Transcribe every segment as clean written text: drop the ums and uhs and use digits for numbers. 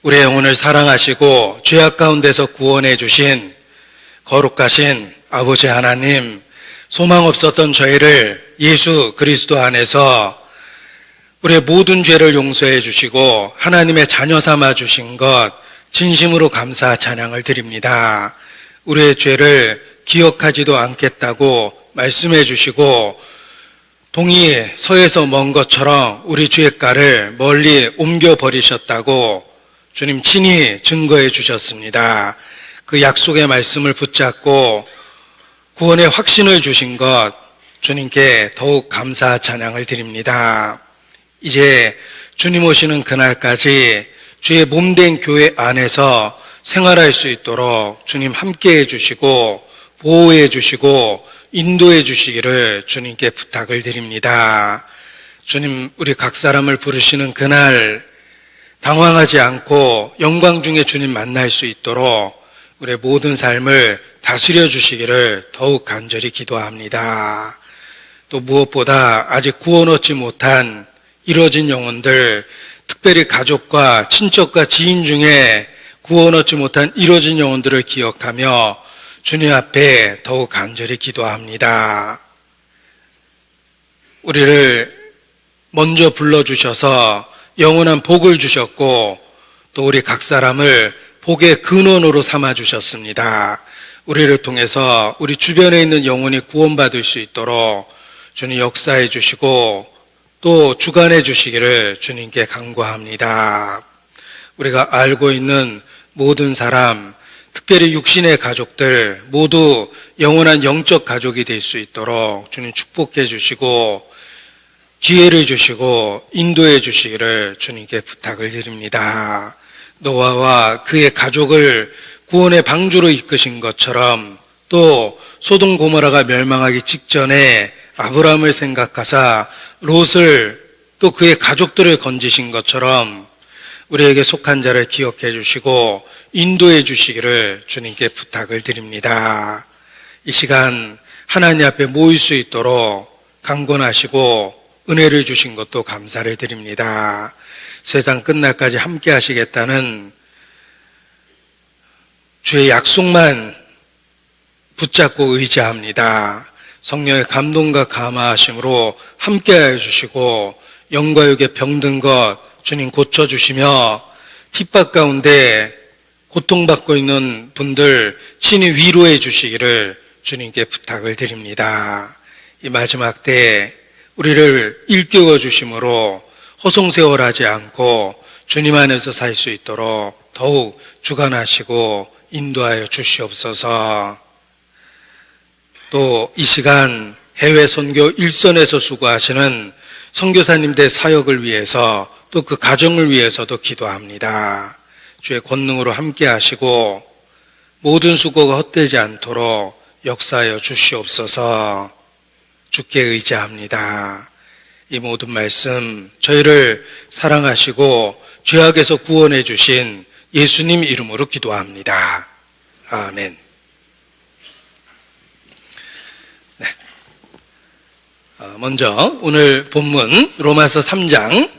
우리의 영혼을 사랑하시고 죄악 가운데서 구원해 주신 거룩하신 아버지 하나님, 소망 없었던 저희를 예수 그리스도 안에서 우리의 모든 죄를 용서해 주시고 하나님의 자녀 삼아 주신 것 진심으로 감사 찬양을 드립니다. 우리의 죄를 기억하지도 않겠다고 말씀해 주시고 동이 서에서 먼 것처럼 우리 죄가를 멀리 옮겨버리셨다고 주님 친히 증거해 주셨습니다. 그 약속의 말씀을 붙잡고 구원의 확신을 주신 것 주님께 더욱 감사 찬양을 드립니다. 이제 주님 오시는 그날까지 주의 몸된 교회 안에서 생활할 수 있도록 주님 함께해 주시고 보호해 주시고 인도해 주시기를 주님께 부탁을 드립니다. 주님, 우리 각 사람을 부르시는 그날 당황하지 않고 영광 중에 주님 만날 수 있도록 우리의 모든 삶을 다스려 주시기를 더욱 간절히 기도합니다. 또 무엇보다 아직 구원 얻지 못한 이뤄진 영혼들, 특별히 가족과 친척과 지인 중에 구원 얻지 못한 이뤄진 영혼들을 기억하며 주님 앞에 더욱 간절히 기도합니다. 우리를 먼저 불러주셔서 영원한 복을 주셨고 또 우리 각 사람을 복의 근원으로 삼아주셨습니다. 우리를 통해서 우리 주변에 있는 영혼이 구원받을 수 있도록 주님 역사해 주시고 또 주관해 주시기를 주님께 간구합니다. 우리가 알고 있는 모든 사람, 특별히 육신의 가족들 모두 영원한 영적 가족이 될 수 있도록 주님 축복해 주시고 기회를 주시고 인도해 주시기를 주님께 부탁을 드립니다. 노아와 그의 가족을 구원의 방주로 이끄신 것처럼 또 소돔 고모라가 멸망하기 직전에 아브라함을 생각하사 롯을 또 그의 가족들을 건지신 것처럼 우리에게 속한 자를 기억해 주시고 인도해 주시기를 주님께 부탁을 드립니다. 이 시간 하나님 앞에 모일 수 있도록 강권하시고 은혜를 주신 것도 감사를 드립니다. 세상 끝날까지 함께 하시겠다는 주의 약속만 붙잡고 의지합니다. 성령의 감동과 감화하심으로 함께하여 주시고 영과 육의 병든 것 주님 고쳐주시며 핍박 가운데 고통받고 있는 분들 친히 위로해 주시기를 주님께 부탁을 드립니다. 이 마지막 때 우리를 일깨워 주심으로 허송세월하지 않고 주님 안에서 살 수 있도록 더욱 주관하시고 인도하여 주시옵소서. 또 이 시간 해외 선교 일선에서 수고하시는 선교사님들 사역을 위해서 또 그 가정을 위해서도 기도합니다. 주의 권능으로 함께 하시고 모든 수고가 헛되지 않도록 역사하여 주시옵소서. 주께 의지합니다. 이 모든 말씀 저희를 사랑하시고 죄악에서 구원해 주신 예수님 이름으로 기도합니다. 아멘. 네. 먼저 오늘 본문 로마서 3장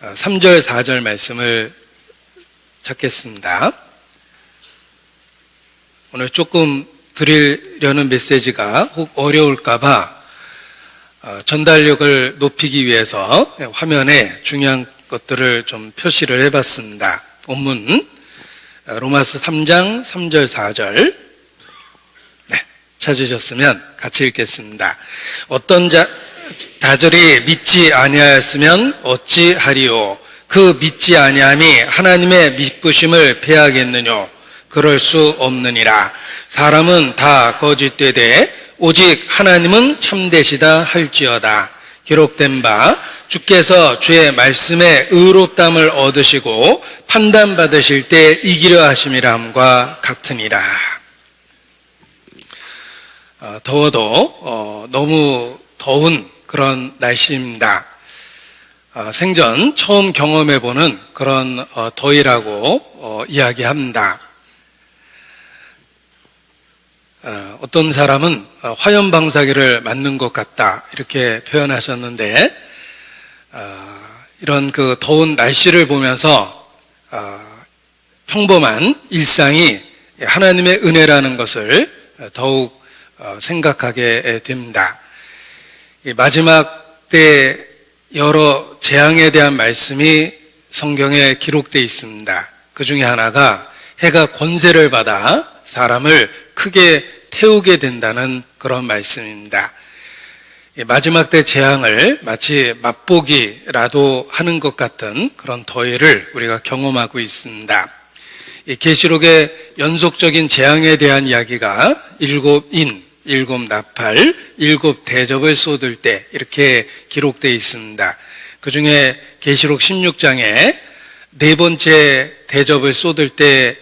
3절 4절 말씀을 찾겠습니다. 오늘 조금 드리려는 메시지가 혹 어려울까봐 전달력을 높이기 위해서 화면에 중요한 것들을 좀 표시를 해봤습니다. 본문 로마서 3장 3절 4절 네, 찾으셨으면 같이 읽겠습니다. 어떤 자들이 믿지 아니하였으면 어찌하리요? 그 믿지 아니함이 하나님의 믿부심을 패하겠느뇨? 그럴 수 없느니라. 사람은 다 거짓되되 오직 하나님은 참되시다 할지어다. 기록된 바 주께서 주의 말씀에 의롭담을 얻으시고 판단받으실 때 이기려 하심이람과 같으니라. 더워도 너무 더운 그런 날씨입니다. 생전 처음 경험해보는 그런 더위라고 이야기합니다. 어떤 사람은 화염방사기를 맞는 것 같다 이렇게 표현하셨는데 이런 그 더운 날씨를 보면서 평범한 일상이 하나님의 은혜라는 것을 더욱 생각하게 됩니다. 마지막 때 여러 재앙에 대한 말씀이 성경에 기록되어 있습니다. 그 중에 하나가 해가 권세를 받아 사람을 크게 태우게 된다는 그런 말씀입니다. 마지막 때 재앙을 마치 맛보기라도 하는 것 같은 그런 더위를 우리가 경험하고 있습니다. 계시록의 연속적인 재앙에 대한 이야기가 7인, 7나팔, 7대접을 쏟을 때 이렇게 기록되어 있습니다. 그 중에 계시록 16장에 네 번째 대접을 쏟을 때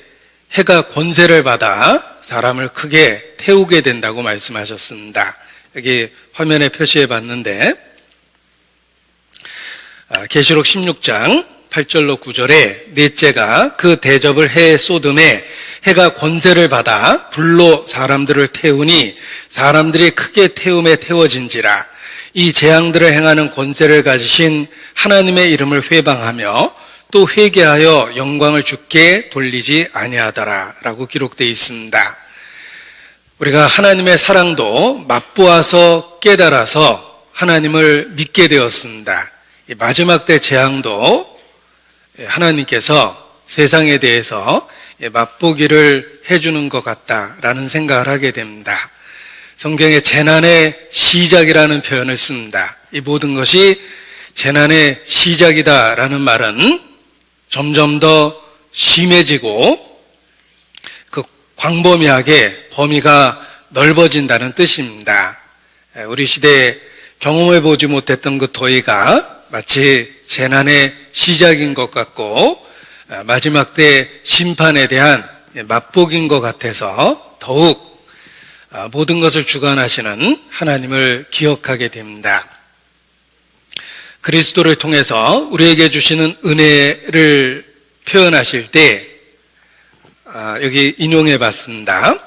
해가 권세를 받아 사람을 크게 태우게 된다고 말씀하셨습니다. 여기 화면에 표시해 봤는데 계시록 16장 8절로 9절에 넷째가 그 대접을 해 쏟음에 해가 권세를 받아 불로 사람들을 태우니 사람들이 크게 태움에 태워진지라. 이 재앙들을 행하는 권세를 가지신 하나님의 이름을 회방하며 또 회개하여 영광을 주께 돌리지 아니하더라 라고 기록되어 있습니다. 우리가 하나님의 사랑도 맛보아서 깨달아서 하나님을 믿게 되었습니다. 마지막 때 재앙도 하나님께서 세상에 대해서 맛보기를 해주는 것 같다라는 생각을 하게 됩니다. 성경에 재난의 시작이라는 표현을 씁니다. 이 모든 것이 재난의 시작이다라는 말은 점점 더 심해지고 그 광범위하게 범위가 넓어진다는 뜻입니다. 우리 시대에 경험해보지 못했던 그 더위가 마치 재난의 시작인 것 같고 마지막 때 심판에 대한 맛보기인 것 같아서 더욱 모든 것을 주관하시는 하나님을 기억하게 됩니다. 그리스도를 통해서 우리에게 주시는 은혜를 표현하실 때 여기 인용해 봤습니다.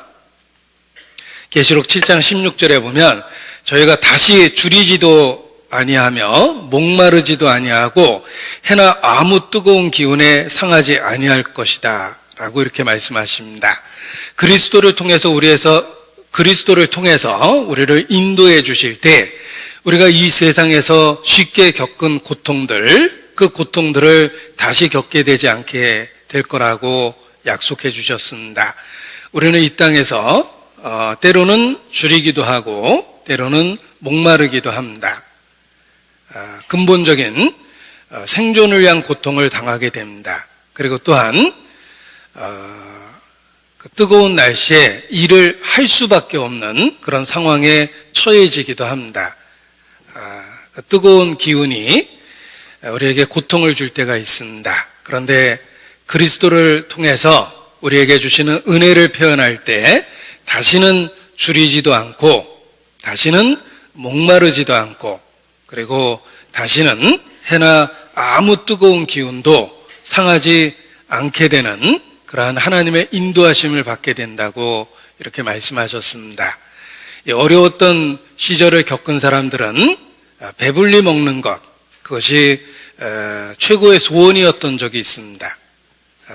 계시록 7장 16절에 보면 저희가 다시 줄이지도 아니하며 목마르지도 아니하고 해나 아무 뜨거운 기운에 상하지 아니할 것이다 라고 이렇게 말씀하십니다. 그리스도를 통해서 우리를 인도해 주실 때 우리가 이 세상에서 쉽게 겪은 고통들, 그 고통들을 다시 겪게 되지 않게 될 거라고 약속해 주셨습니다. 우리는 이 땅에서 때로는 줄이기도 하고 때로는 목마르기도 합니다. 근본적인 생존을 위한 고통을 당하게 됩니다. 그리고 또한 그 뜨거운 날씨에 일을 할 수밖에 없는 그런 상황에 처해지기도 합니다. 그 뜨거운 기운이 우리에게 고통을 줄 때가 있습니다. 그런데 그리스도를 통해서 우리에게 주시는 은혜를 표현할 때 다시는 줄이지도 않고 다시는 목마르지도 않고 그리고 다시는 해나 아무 뜨거운 기운도 상하지 않게 되는 그러한 하나님의 인도하심을 받게 된다고 이렇게 말씀하셨습니다. 어려웠던 시절을 겪은 사람들은 배불리 먹는 것, 그것이 최고의 소원이었던 적이 있습니다.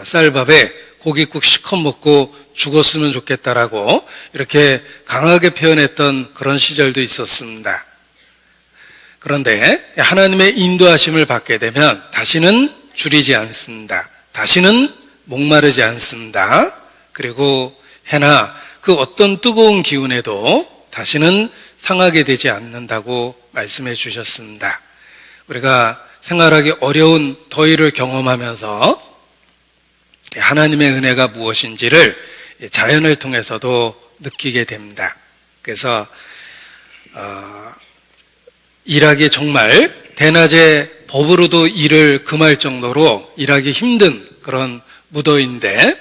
쌀밥에 고깃국 실컷 먹고 죽었으면 좋겠다라고 이렇게 강하게 표현했던 그런 시절도 있었습니다. 그런데 하나님의 인도하심을 받게 되면 다시는 줄이지 않습니다. 다시는 목마르지 않습니다. 그리고 해나 그 어떤 뜨거운 기운에도 다시는 상하게 되지 않는다고 말씀해 주셨습니다. 우리가 생활하기 어려운 더위를 경험하면서 하나님의 은혜가 무엇인지를 자연을 통해서도 느끼게 됩니다. 그래서 일하기 정말 대낮에 법으로도 일을 금할 정도로 일하기 힘든 그런 무더위인데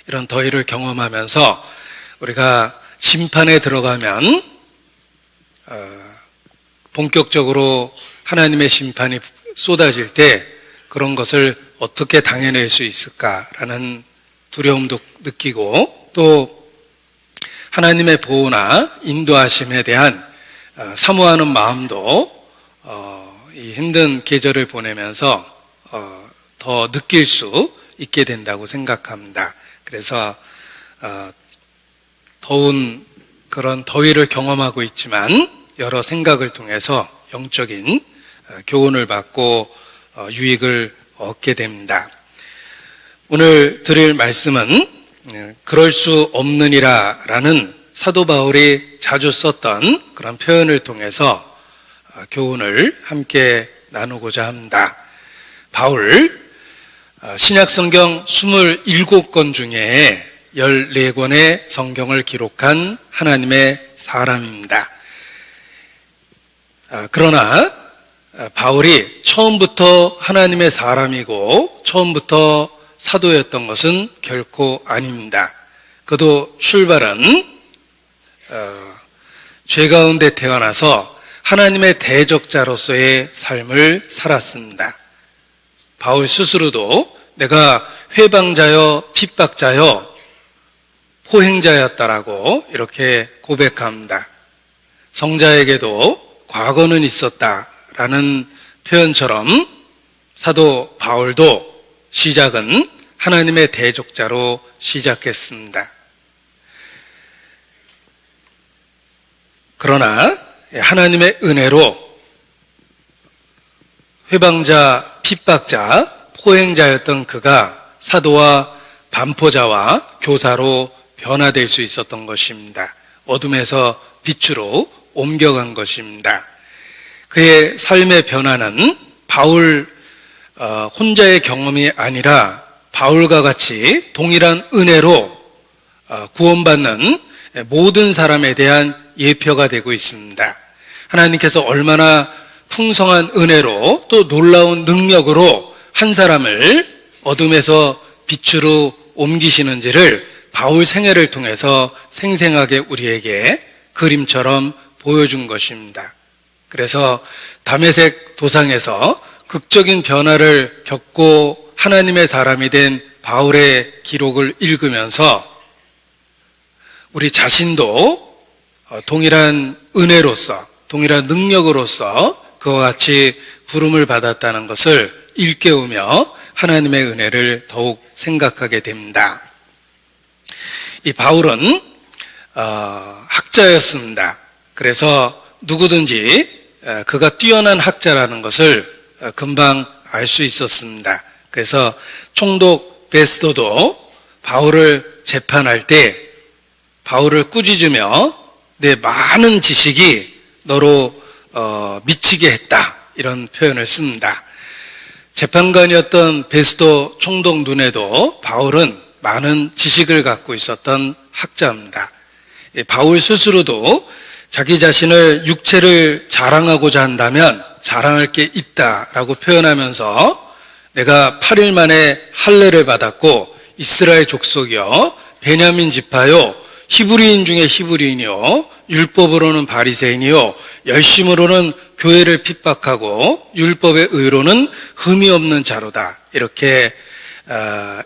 이런 더위를 경험하면서 우리가 심판에 들어가면 본격적으로 하나님의 심판이 쏟아질 때 그런 것을 어떻게 당해낼 수 있을까라는 두려움도 느끼고 또 하나님의 보호나 인도하심에 대한 사모하는 마음도 이 힘든 계절을 보내면서 더 느낄 수 있게 된다고 생각합니다. 그래서 더운 그런 더위를 경험하고 있지만 여러 생각을 통해서 영적인 교훈을 받고 유익을 얻게 됩니다. 오늘 드릴 말씀은 그럴 수 없느니라 라는 사도 바울이 자주 썼던 그런 표현을 통해서 교훈을 함께 나누고자 합니다. 바울, 신약성경 27권 중에 14권의 성경을 기록한 하나님의 사람입니다. 그러나 바울이 처음부터 하나님의 사람이고 처음부터 사도였던 것은 결코 아닙니다. 그도 출발은 죄 가운데 태어나서 하나님의 대적자로서의 삶을 살았습니다. 바울 스스로도 내가 회방자여 핍박자여 포행자였다라고 이렇게 고백합니다. 성자에게도 과거는 있었다라는 표현처럼 사도 바울도 시작은 하나님의 대적자로 시작했습니다. 그러나 하나님의 은혜로 회방자, 핍박자, 포행자였던 그가 사도와 반포자와 교사로 변화될 수 있었던 것입니다. 어둠에서 빛으로 옮겨간 것입니다. 그의 삶의 변화는 바울 혼자의 경험이 아니라 바울과 같이 동일한 은혜로 구원받는 모든 사람에 대한 예표가 되고 있습니다. 하나님께서 얼마나 풍성한 은혜로 또 놀라운 능력으로 한 사람을 어둠에서 빛으로 옮기시는지를 바울 생애를 통해서 생생하게 우리에게 그림처럼 보여준 것입니다. 그래서 다메섹 도상에서 극적인 변화를 겪고 하나님의 사람이 된 바울의 기록을 읽으면서 우리 자신도 동일한 은혜로서 동일한 능력으로서 그와 같이 부름을 받았다는 것을 일깨우며 하나님의 은혜를 더욱 생각하게 됩니다. 이 바울은 학자였습니다. 그래서 누구든지 그가 뛰어난 학자라는 것을 금방 알 수 있었습니다. 그래서 총독 베스도도 바울을 재판할 때 바울을 꾸짖으며 내 많은 지식이 너로 미치게 했다 이런 표현을 씁니다. 재판관이었던 베스도 총독 눈에도 바울은 많은 지식을 갖고 있었던 학자입니다. 바울 스스로도 자기 자신을 육체를 자랑하고자 한다면 자랑할 게 있다라고 표현하면서 내가 8일 만에 할례를 받았고 이스라엘 족속이요 베냐민 지파요 히브리인 중에 히브리인이요 율법으로는 바리새인이요 열심으로는 교회를 핍박하고 율법의 의로는 흠이 없는 자로다 이렇게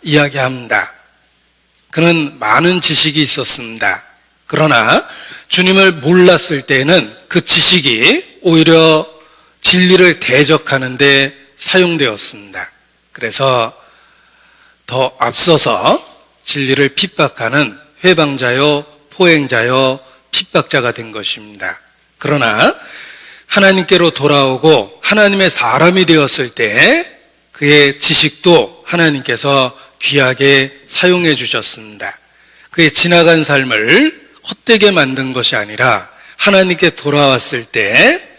이야기합니다. 그는 많은 지식이 있었습니다. 그러나 주님을 몰랐을 때는 그 지식이 오히려 진리를 대적하는 데 사용되었습니다. 그래서 더 앞서서 진리를 핍박하는 회방자요, 포행자요, 핍박자가 된 것입니다. 그러나 하나님께로 돌아오고 하나님의 사람이 되었을 때 그의 지식도 하나님께서 귀하게 사용해 주셨습니다. 그의 지나간 삶을 헛되게 만든 것이 아니라 하나님께 돌아왔을 때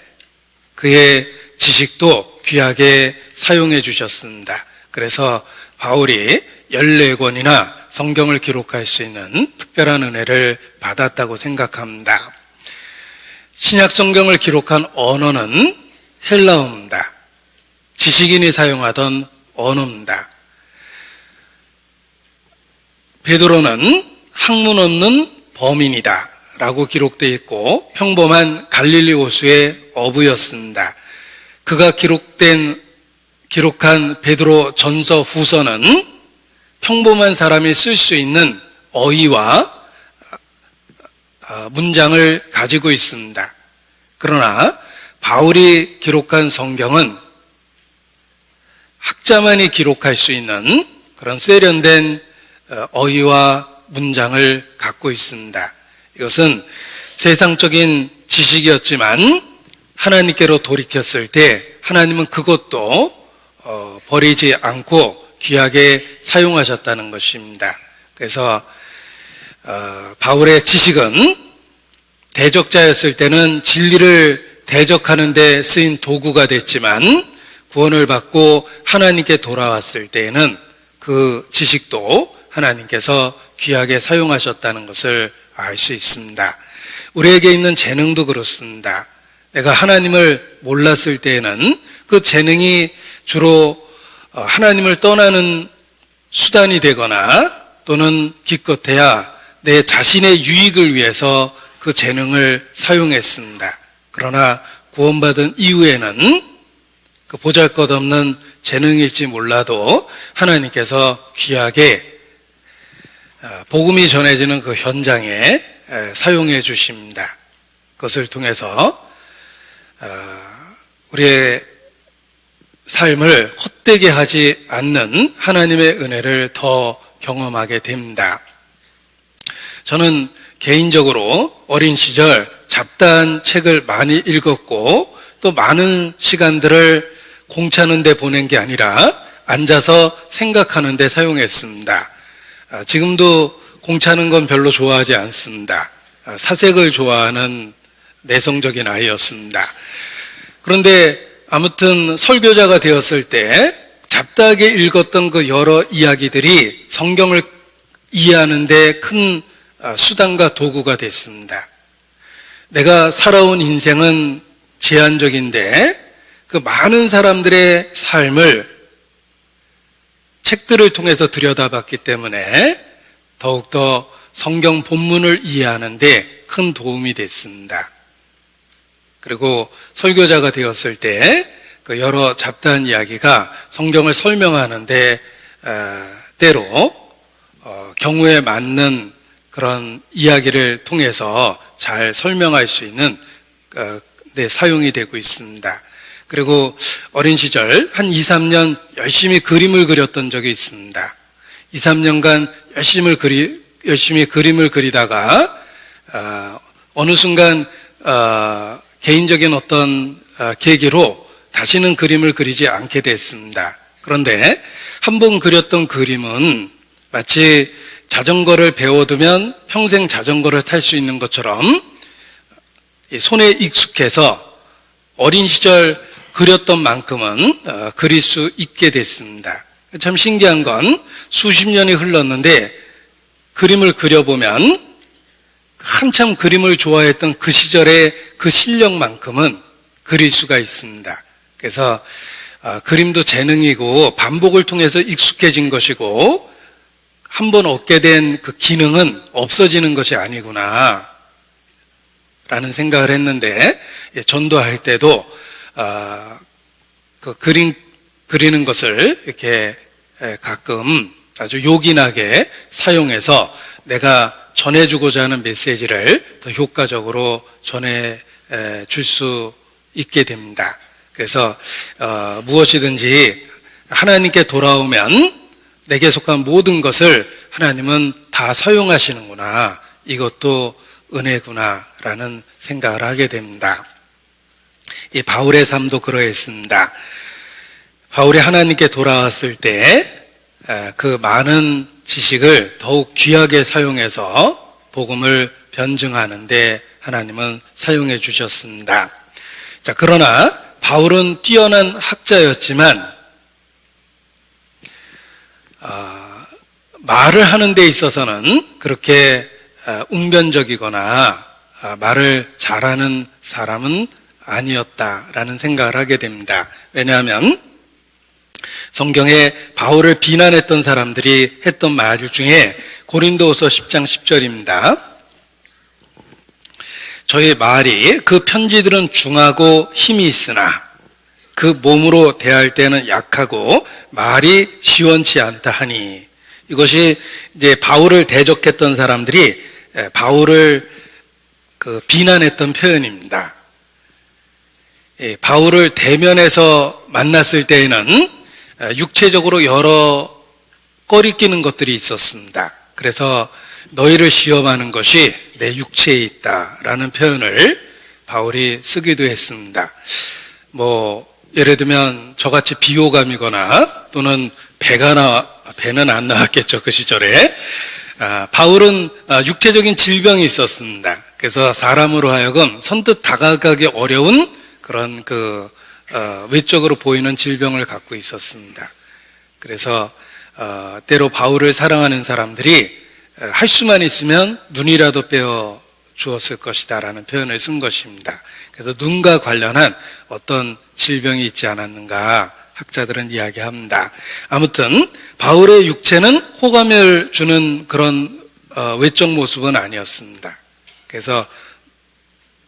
그의 지식도 귀하게 사용해 주셨습니다. 그래서 바울이 14권이나 성경을 기록할 수 있는 특별한 은혜를 받았다고 생각합니다. 신약 성경을 기록한 언어는 헬라어입니다. 지식인이 사용하던 언어입니다. 베드로는 학문 없는 범인이다 라고 기록되어 있고 평범한 갈릴리 호수의 어부였습니다. 그가 기록한 베드로 전서 후서는 평범한 사람이 쓸 수 있는 어휘와 문장을 가지고 있습니다. 그러나 바울이 기록한 성경은 학자만이 기록할 수 있는 그런 세련된 어휘와 문장을 갖고 있습니다. 이것은 세상적인 지식이었지만 하나님께로 돌이켰을 때 하나님은 그것도 버리지 않고 귀하게 사용하셨다는 것입니다. 그래서 바울의 지식은 대적자였을 때는 진리를 대적하는 데 쓰인 도구가 됐지만 구원을 받고 하나님께 돌아왔을 때에는 그 지식도 하나님께서 귀하게 사용하셨다는 것을 알 수 있습니다. 우리에게 있는 재능도 그렇습니다. 내가 하나님을 몰랐을 때에는 그 재능이 주로 하나님을 떠나는 수단이 되거나 또는 기껏해야 내 자신의 유익을 위해서 그 재능을 사용했습니다. 그러나 구원받은 이후에는 그 보잘것없는 재능일지 몰라도 하나님께서 귀하게 복음이 전해지는 그 현장에 사용해 주십니다. 그것을 통해서 우리의 삶을 헛되게 하지 않는 하나님의 은혜를 더 경험하게 됩니다. 저는 개인적으로 어린 시절 잡다한 책을 많이 읽었고 또 많은 시간들을 공차는 데 보낸 게 아니라 앉아서 생각하는 데 사용했습니다. 지금도 공차는 건 별로 좋아하지 않습니다. 사색을 좋아하는 내성적인 아이였습니다. 그런데 아무튼 설교자가 되었을 때 잡다하게 읽었던 그 여러 이야기들이 성경을 이해하는 데 큰 수단과 도구가 됐습니다. 내가 살아온 인생은 제한적인데 그 많은 사람들의 삶을 책들을 통해서 들여다봤기 때문에 더욱더 성경 본문을 이해하는 데 큰 도움이 됐습니다. 그리고 설교자가 되었을 때 그 여러 잡다한 이야기가 성경을 설명하는데 때로 경우에 맞는 그런 이야기를 통해서 잘 설명할 수 있는 데 사용이 되고 있습니다. 그리고 어린 시절 한 2, 3년 열심히 그림을 그렸던 적이 있습니다. 2, 3년간 열심히 그림을 그리다가 어느 순간 개인적인 어떤 계기로 다시는 그림을 그리지 않게 됐습니다. 그런데 한 번 그렸던 그림은 마치 자전거를 배워두면 평생 자전거를 탈 수 있는 것처럼 손에 익숙해서 어린 시절 그렸던 만큼은 그릴 수 있게 됐습니다. 참 신기한 건 수십 년이 흘렀는데 그림을 그려보면 한참 그림을 좋아했던 그 시절의 그 실력만큼은 그릴 수가 있습니다. 그래서 그림도 재능이고 반복을 통해서 익숙해진 것이고 한번 얻게 된 그 기능은 없어지는 것이 아니구나 라는 생각을 했는데 전도할 때도 그 그리는 것을 이렇게 가끔 아주 요긴하게 사용해서 내가 전해주고자 하는 메시지를 더 효과적으로 전해줄 수 있게 됩니다. 그래서 무엇이든지 하나님께 돌아오면 내게 속한 모든 것을 하나님은 다 사용하시는구나, 이것도 은혜구나 라는 생각을 하게 됩니다. 이 바울의 삶도 그러했습니다. 바울이 하나님께 돌아왔을 때 그 많은 지식을 더욱 귀하게 사용해서 복음을 변증하는데 하나님은 사용해 주셨습니다. 자, 그러나 바울은 뛰어난 학자였지만 말을 하는 데 있어서는 그렇게 웅변적이거나 말을 잘하는 사람은 아니었다라는 생각을 하게 됩니다. 왜냐하면 성경에 바울을 비난했던 사람들이 했던 말 중에 고린도후서 10장 10절입니다. 저희 말이 그 편지들은 중하고 힘이 있으나 그 몸으로 대할 때는 약하고 말이 시원치 않다 하니, 이것이 이제 바울을 대적했던 사람들이 바울을 비난했던 표현입니다. 바울을 대면해서 만났을 때에는 육체적으로 여러 꺼리끼는 것들이 있었습니다. 그래서 너희를 시험하는 것이 내 육체에 있다라는 표현을 바울이 쓰기도 했습니다. 예를 들면 저같이 비호감이거나 또는 배는 안 나왔겠죠, 그 시절에. 바울은 육체적인 질병이 있었습니다. 그래서 사람으로 하여금 선뜻 다가가기 어려운 그런 외적으로 보이는 질병을 갖고 있었습니다. 그래서 때로 바울을 사랑하는 사람들이 할 수만 있으면 눈이라도 빼어 주었을 것이다 라는 표현을 쓴 것입니다. 그래서 눈과 관련한 어떤 질병이 있지 않았는가 학자들은 이야기합니다. 아무튼 바울의 육체는 호감을 주는 그런 외적 모습은 아니었습니다. 그래서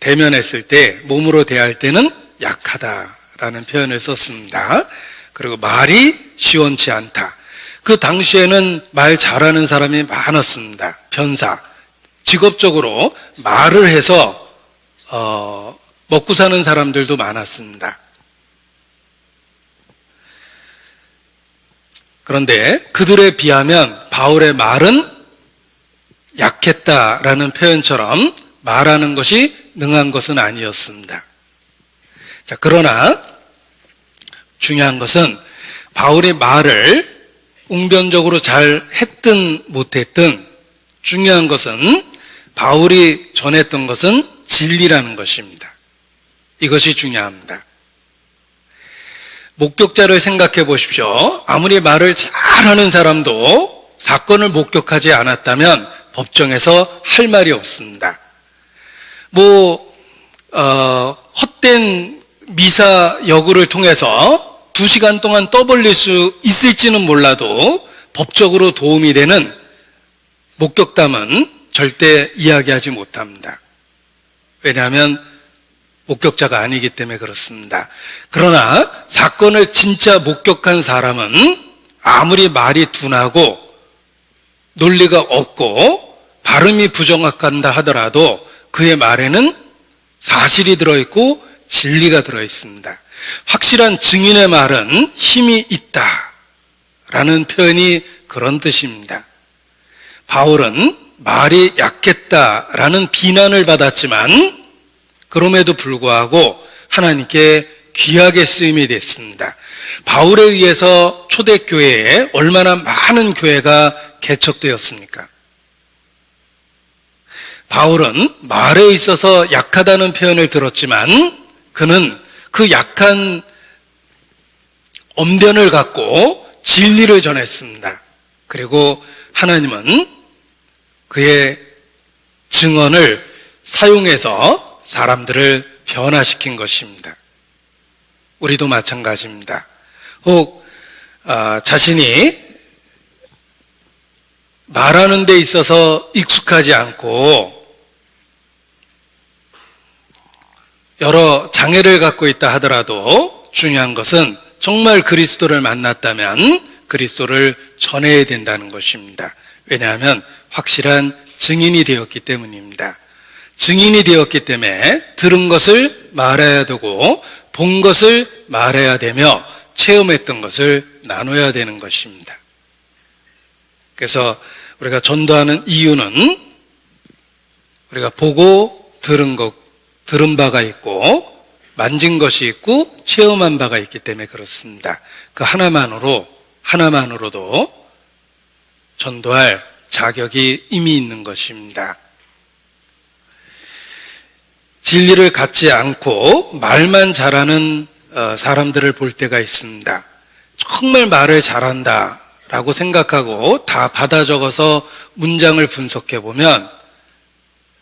대면했을 때, 몸으로 대할 때는 약하다라는 표현을 썼습니다. 그리고 말이 시원치 않다. 그 당시에는 말 잘하는 사람이 많았습니다. 변사. 직업적으로 말을 해서 먹고 사는 사람들도 많았습니다. 그런데 그들에 비하면 바울의 말은 약했다라는 표현처럼 말하는 것이 능한 것은 아니었습니다. 자, 그러나 중요한 것은 바울이 말을 웅변적으로 잘 했든 못했든 중요한 것은 바울이 전했던 것은 진리라는 것입니다. 이것이 중요합니다. 목격자를 생각해 보십시오. 아무리 말을 잘하는 사람도 사건을 목격하지 않았다면 법정에서 할 말이 없습니다. 헛된 미사 여구를 통해서 2시간 동안 떠벌릴 수 있을지는 몰라도 법적으로 도움이 되는 목격담은 절대 이야기하지 못합니다. 왜냐하면 목격자가 아니기 때문에 그렇습니다. 그러나 사건을 진짜 목격한 사람은 아무리 말이 둔하고 논리가 없고 발음이 부정확한다 하더라도 그의 말에는 사실이 들어있고 진리가 들어있습니다. 확실한 증인의 말은 힘이 있다라는 표현이 그런 뜻입니다. 바울은 말이 약했다라는 비난을 받았지만 그럼에도 불구하고 하나님께 귀하게 쓰임이 됐습니다. 바울에 의해서 초대교회에 얼마나 많은 교회가 개척되었습니까? 바울은 말에 있어서 약하다는 표현을 들었지만 그는 그 약한 언변을 갖고 진리를 전했습니다. 그리고 하나님은 그의 증언을 사용해서 사람들을 변화시킨 것입니다. 우리도 마찬가지입니다. 혹 자신이 말하는 데 있어서 익숙하지 않고 여러 장애를 갖고 있다 하더라도 중요한 것은 정말 그리스도를 만났다면 그리스도를 전해야 된다는 것입니다. 왜냐하면 확실한 증인이 되었기 때문입니다. 증인이 되었기 때문에 들은 것을 말해야 되고 본 것을 말해야 되며 체험했던 것을 나눠야 되는 것입니다. 그래서 우리가 전도하는 이유는 우리가 보고 들은 바가 있고 만진 것이 있고 체험한 바가 있기 때문에 그렇습니다. 그 하나만으로도 전도할 자격이 이미 있는 것입니다. 진리를 갖지 않고 말만 잘하는 사람들을 볼 때가 있습니다. 정말 말을 잘한다 라고 생각하고 다 받아 적어서 문장을 분석해 보면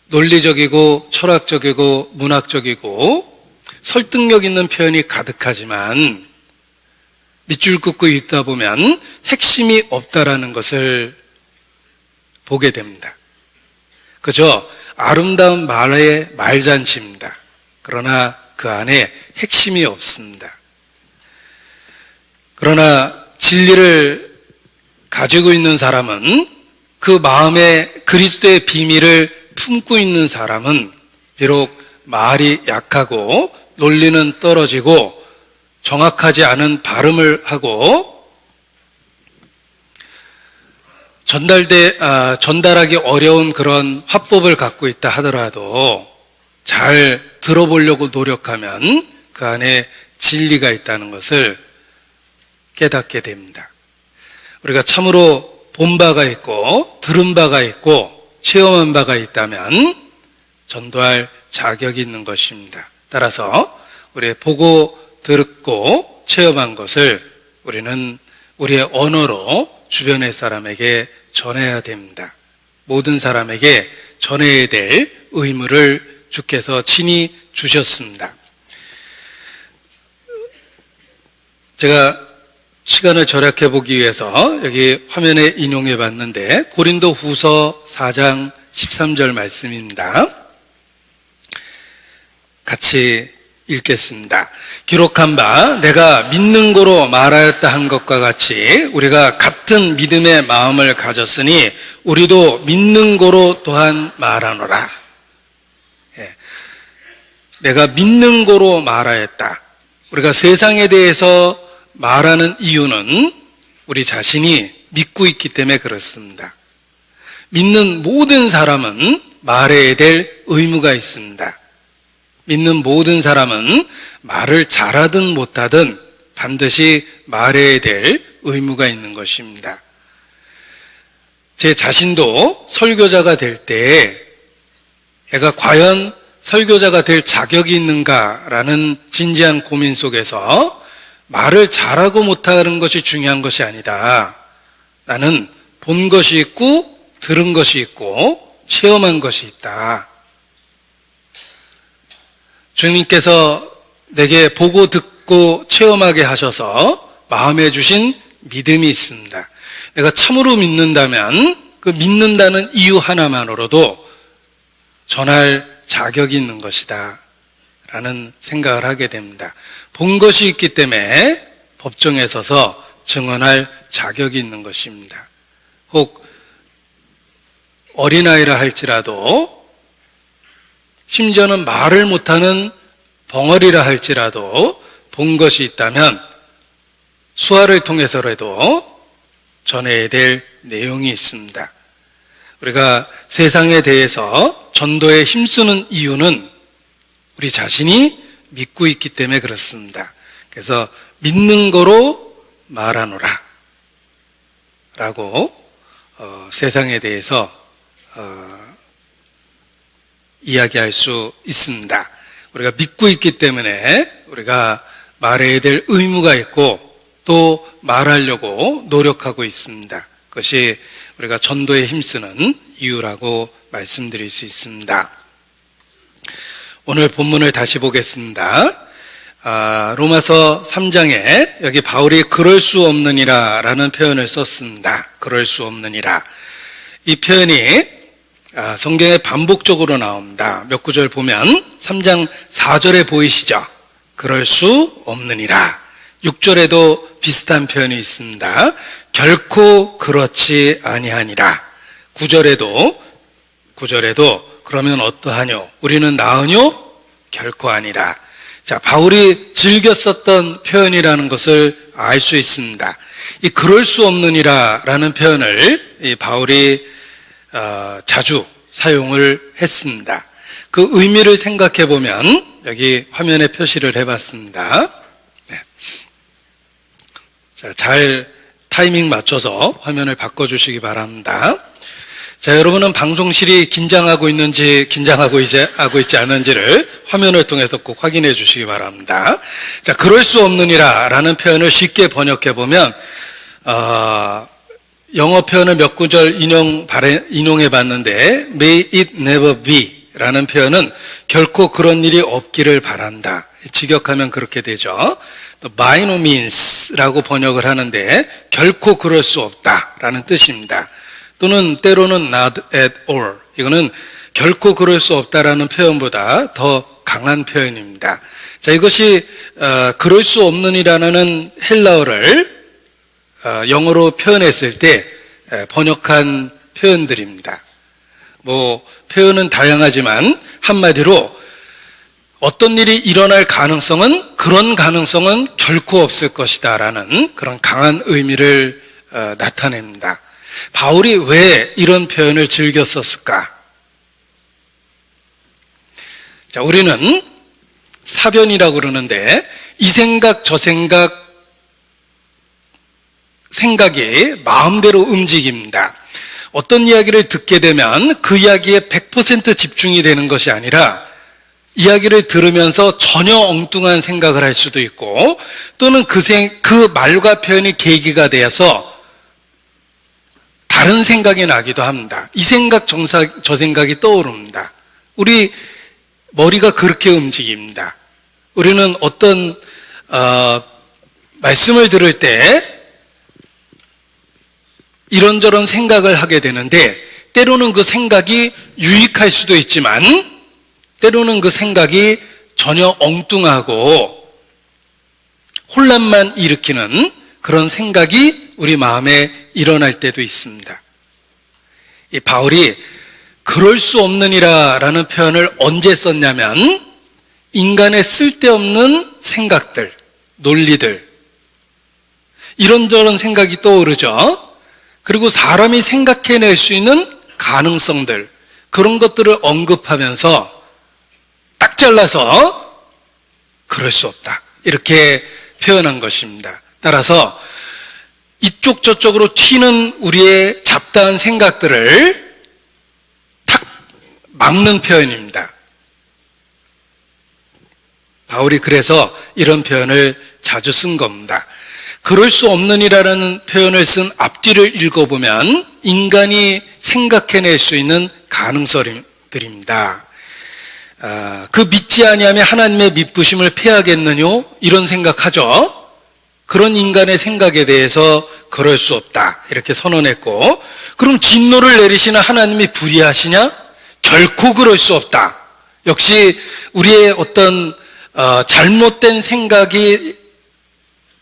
논리적이고 철학적이고 문학적이고 설득력 있는 표현이 가득하지만 밑줄 긋고 읽다 보면 핵심이 없다라는 것을 보게 됩니다. 그저 아름다운 말의 말잔치입니다. 그러나 그 안에 핵심이 없습니다. 그러나 진리를 가지고 있는 사람은 그 마음에 그리스도의 비밀을 품고 있는 사람은 비록 말이 약하고 논리는 떨어지고 정확하지 않은 발음을 하고 전달하기 어려운 그런 화법을 갖고 있다 하더라도 잘 들어보려고 노력하면 그 안에 진리가 있다는 것을 깨닫게 됩니다. 우리가 참으로 본 바가 있고 들은 바가 있고 체험한 바가 있다면 전도할 자격이 있는 것입니다. 따라서 우리 보고 듣고 체험한 것을 우리는 우리의 언어로 주변의 사람에게 전해야 됩니다. 모든 사람에게 전해야 될 의무를 주께서 친히 주셨습니다. 제가 시간을 절약해 보기 위해서 여기 화면에 인용해 봤는데 고린도 후서 4장 13절 말씀입니다. 같이 읽겠습니다. 기록한 바 내가 믿는 고로 말하였다 한 것과 같이 우리가 같은 믿음의 마음을 가졌으니 우리도 믿는 고로 또한 말하노라. 내가 믿는 고로 말하였다. 우리가 세상에 대해서 말하는 이유는 우리 자신이 믿고 있기 때문에 그렇습니다. 믿는 모든 사람은 말해야 될 의무가 있습니다. 믿는 모든 사람은 말을 잘하든 못하든 반드시 말해야 될 의무가 있는 것입니다. 제 자신도 설교자가 될 때 내가 과연 설교자가 될 자격이 있는가라는 진지한 고민 속에서 말을 잘하고 못하는 것이 중요한 것이 아니다. 나는 본 것이 있고 들은 것이 있고 체험한 것이 있다. 주님께서 내게 보고 듣고 체험하게 하셔서 마음에 주신 믿음이 있습니다. 내가 참으로 믿는다면 그 믿는다는 이유 하나만으로도 전할 자격이 있는 것이다 라는 생각을 하게 됩니다. 본 것이 있기 때문에 법정에 서서 증언할 자격이 있는 것입니다. 혹 어린아이라 할지라도 심지어는 말을 못하는 벙어리라 할지라도 본 것이 있다면 수화를 통해서라도 전해야 될 내용이 있습니다. 우리가 세상에 대해서 전도에 힘쓰는 이유는 우리 자신이 믿고 있기 때문에 그렇습니다. 그래서 믿는 거로 말하노라 라고 세상에 대해서 이야기할 수 있습니다. 우리가 믿고 있기 때문에 우리가 말해야 될 의무가 있고 또 말하려고 노력하고 있습니다. 그것이 우리가 전도에 힘쓰는 이유라고 말씀드릴 수 있습니다. 오늘 본문을 다시 보겠습니다. 로마서 3장에 여기 바울이 그럴 수 없느니라 라는 표현을 썼습니다. 그럴 수 없느니라. 이 표현이 성경에 반복적으로 나옵니다. 몇 구절 보면 3장 4절에 보이시죠? 그럴 수 없느니라. 6절에도 비슷한 표현이 있습니다. 결코 그렇지 아니하니라. 9절에도 그러면 어떠하뇨? 우리는 나으뇨? 결코 아니라. 자, 바울이 즐겨 썼던 표현이라는 것을 알 수 있습니다. 이 그럴 수 없느니라 라는 표현을 이 바울이 자주 사용을 했습니다. 그 의미를 생각해 보면 여기 화면에 표시를 해봤습니다. 네. 자, 잘 타이밍 맞춰서 화면을 바꿔주시기 바랍니다. 자, 여러분은 방송실이 긴장하고 있는지 긴장하고 있지 않은지를 화면을 통해서 꼭 확인해 주시기 바랍니다. 자, 그럴 수 없느니라 라는 표현을 쉽게 번역해 보면 영어 표현을 몇 구절 인용해 봤는데 May it never be 라는 표현은 결코 그런 일이 없기를 바란다. 직역하면 그렇게 되죠. 또 by no means 라고 번역을 하는데 결코 그럴 수 없다 라는 뜻입니다. 또는 때로는 not at all. 이거는 결코 그럴 수 없다라는 표현보다 더 강한 표현입니다. 자, 이것이 그럴 수 없느니라는 헬라어를 영어로 표현했을 때 번역한 표현들입니다. 표현은 다양하지만 한마디로 어떤 일이 일어날 가능성은 그런 가능성은 결코 없을 것이다 라는 그런 강한 의미를 나타냅니다. 바울이 왜 이런 표현을 즐겨 썼을까? 자, 우리는 사변이라고 그러는데 이 생각 저 생각이 마음대로 움직입니다. 어떤 이야기를 듣게 되면 그 이야기에 100% 집중이 되는 것이 아니라 이야기를 들으면서 전혀 엉뚱한 생각을 할 수도 있고, 또는 그 말과 표현이 계기가 되어서 다른 생각이 나기도 합니다. 이 생각 저 생각이 떠오릅니다. 우리 머리가 그렇게 움직입니다. 우리는 어떤 말씀을 들을 때 이런저런 생각을 하게 되는데, 때로는 그 생각이 유익할 수도 있지만 때로는 그 생각이 전혀 엉뚱하고 혼란만 일으키는 그런 생각이 우리 마음에 일어날 때도 있습니다. 이 바울이 그럴 수 없느니라 라는 표현을 언제 썼냐면, 인간의 쓸데없는 생각들, 논리들, 이런저런 생각이 떠오르죠. 그리고 사람이 생각해낼 수 있는 가능성들, 그런 것들을 언급하면서 딱 잘라서 그럴 수 없다, 이렇게 표현한 것입니다. 따라서 이쪽 저쪽으로 튀는 우리의 잡다한 생각들을 탁 막는 표현입니다. 바울이 그래서 이런 표현을 자주 쓴 겁니다. 그럴 수 없느니라는 표현을 쓴 앞뒤를 읽어보면 인간이 생각해낼 수 있는 가능성들입니다. 그 믿지 아니하면 하나님의 미쁘심을 패하겠느뇨, 이런 생각하죠. 그런 인간의 생각에 대해서 그럴 수 없다, 이렇게 선언했고, 그럼 진노를 내리시는 하나님이 불의하시냐? 결코 그럴 수 없다. 역시 우리의 어떤 잘못된 생각이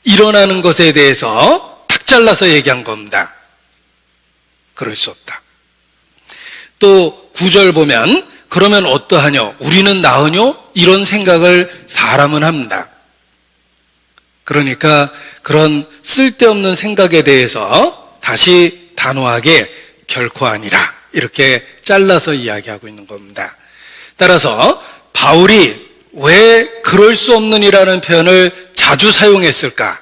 일어나는 것에 대해서 탁 잘라서 얘기한 겁니다. 그럴 수 없다. 또 9절 보면 그러면 어떠하뇨? 우리는 나으뇨? 이런 생각을 사람은 합니다. 그러니까 그런 쓸데없는 생각에 대해서 다시 단호하게 결코 아니라, 이렇게 잘라서 이야기하고 있는 겁니다. 따라서 바울이 왜 그럴 수 없느니라는 표현을 자주 사용했을까?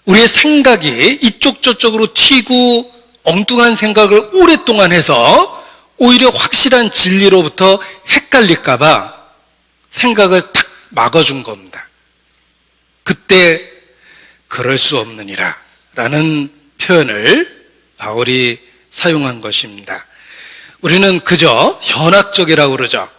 우리의 생각이 이쪽 저쪽으로 튀고 엉뚱한 생각을 오랫동안 해서 오히려 확실한 진리로부터 헷갈릴까 봐 생각을 탁 막아준 겁니다. 그때 그럴 수 없느니라 라는 표현을 바울이 사용한 것입니다. 우리는 그저 현학적이라고 그러죠.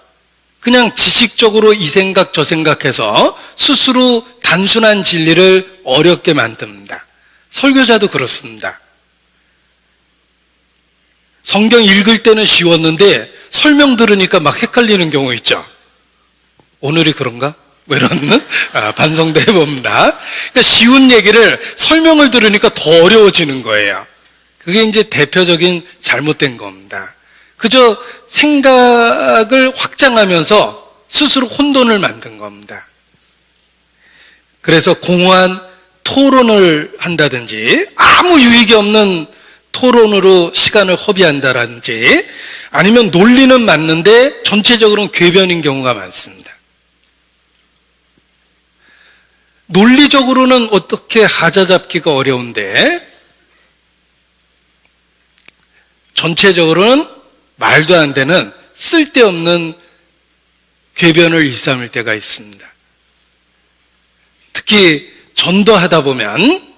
그냥 지식적으로 이 생각 저 생각해서 스스로 단순한 진리를 어렵게 만듭니다. 설교자도 그렇습니다. 성경 읽을 때는 쉬웠는데 설명 들으니까 막 헷갈리는 경우 있죠. 오늘이 그런가? 뭐 이런 반성도 해봅니다. 그러니까 쉬운 얘기를 설명을 들으니까 더 어려워지는 거예요. 그게 이제 대표적인 잘못된 겁니다. 그저 생각을 확장하면서 스스로 혼돈을 만든 겁니다. 그래서 공허한 토론을 한다든지, 아무 유익이 없는 토론으로 시간을 허비한다든지, 아니면 논리는 맞는데 전체적으로는 궤변인 경우가 많습니다. 논리적으로는 어떻게 하자 잡기가 어려운데 전체적으로는 말도 안 되는 쓸데없는 궤변을 일삼을 때가 있습니다. 특히 전도하다 보면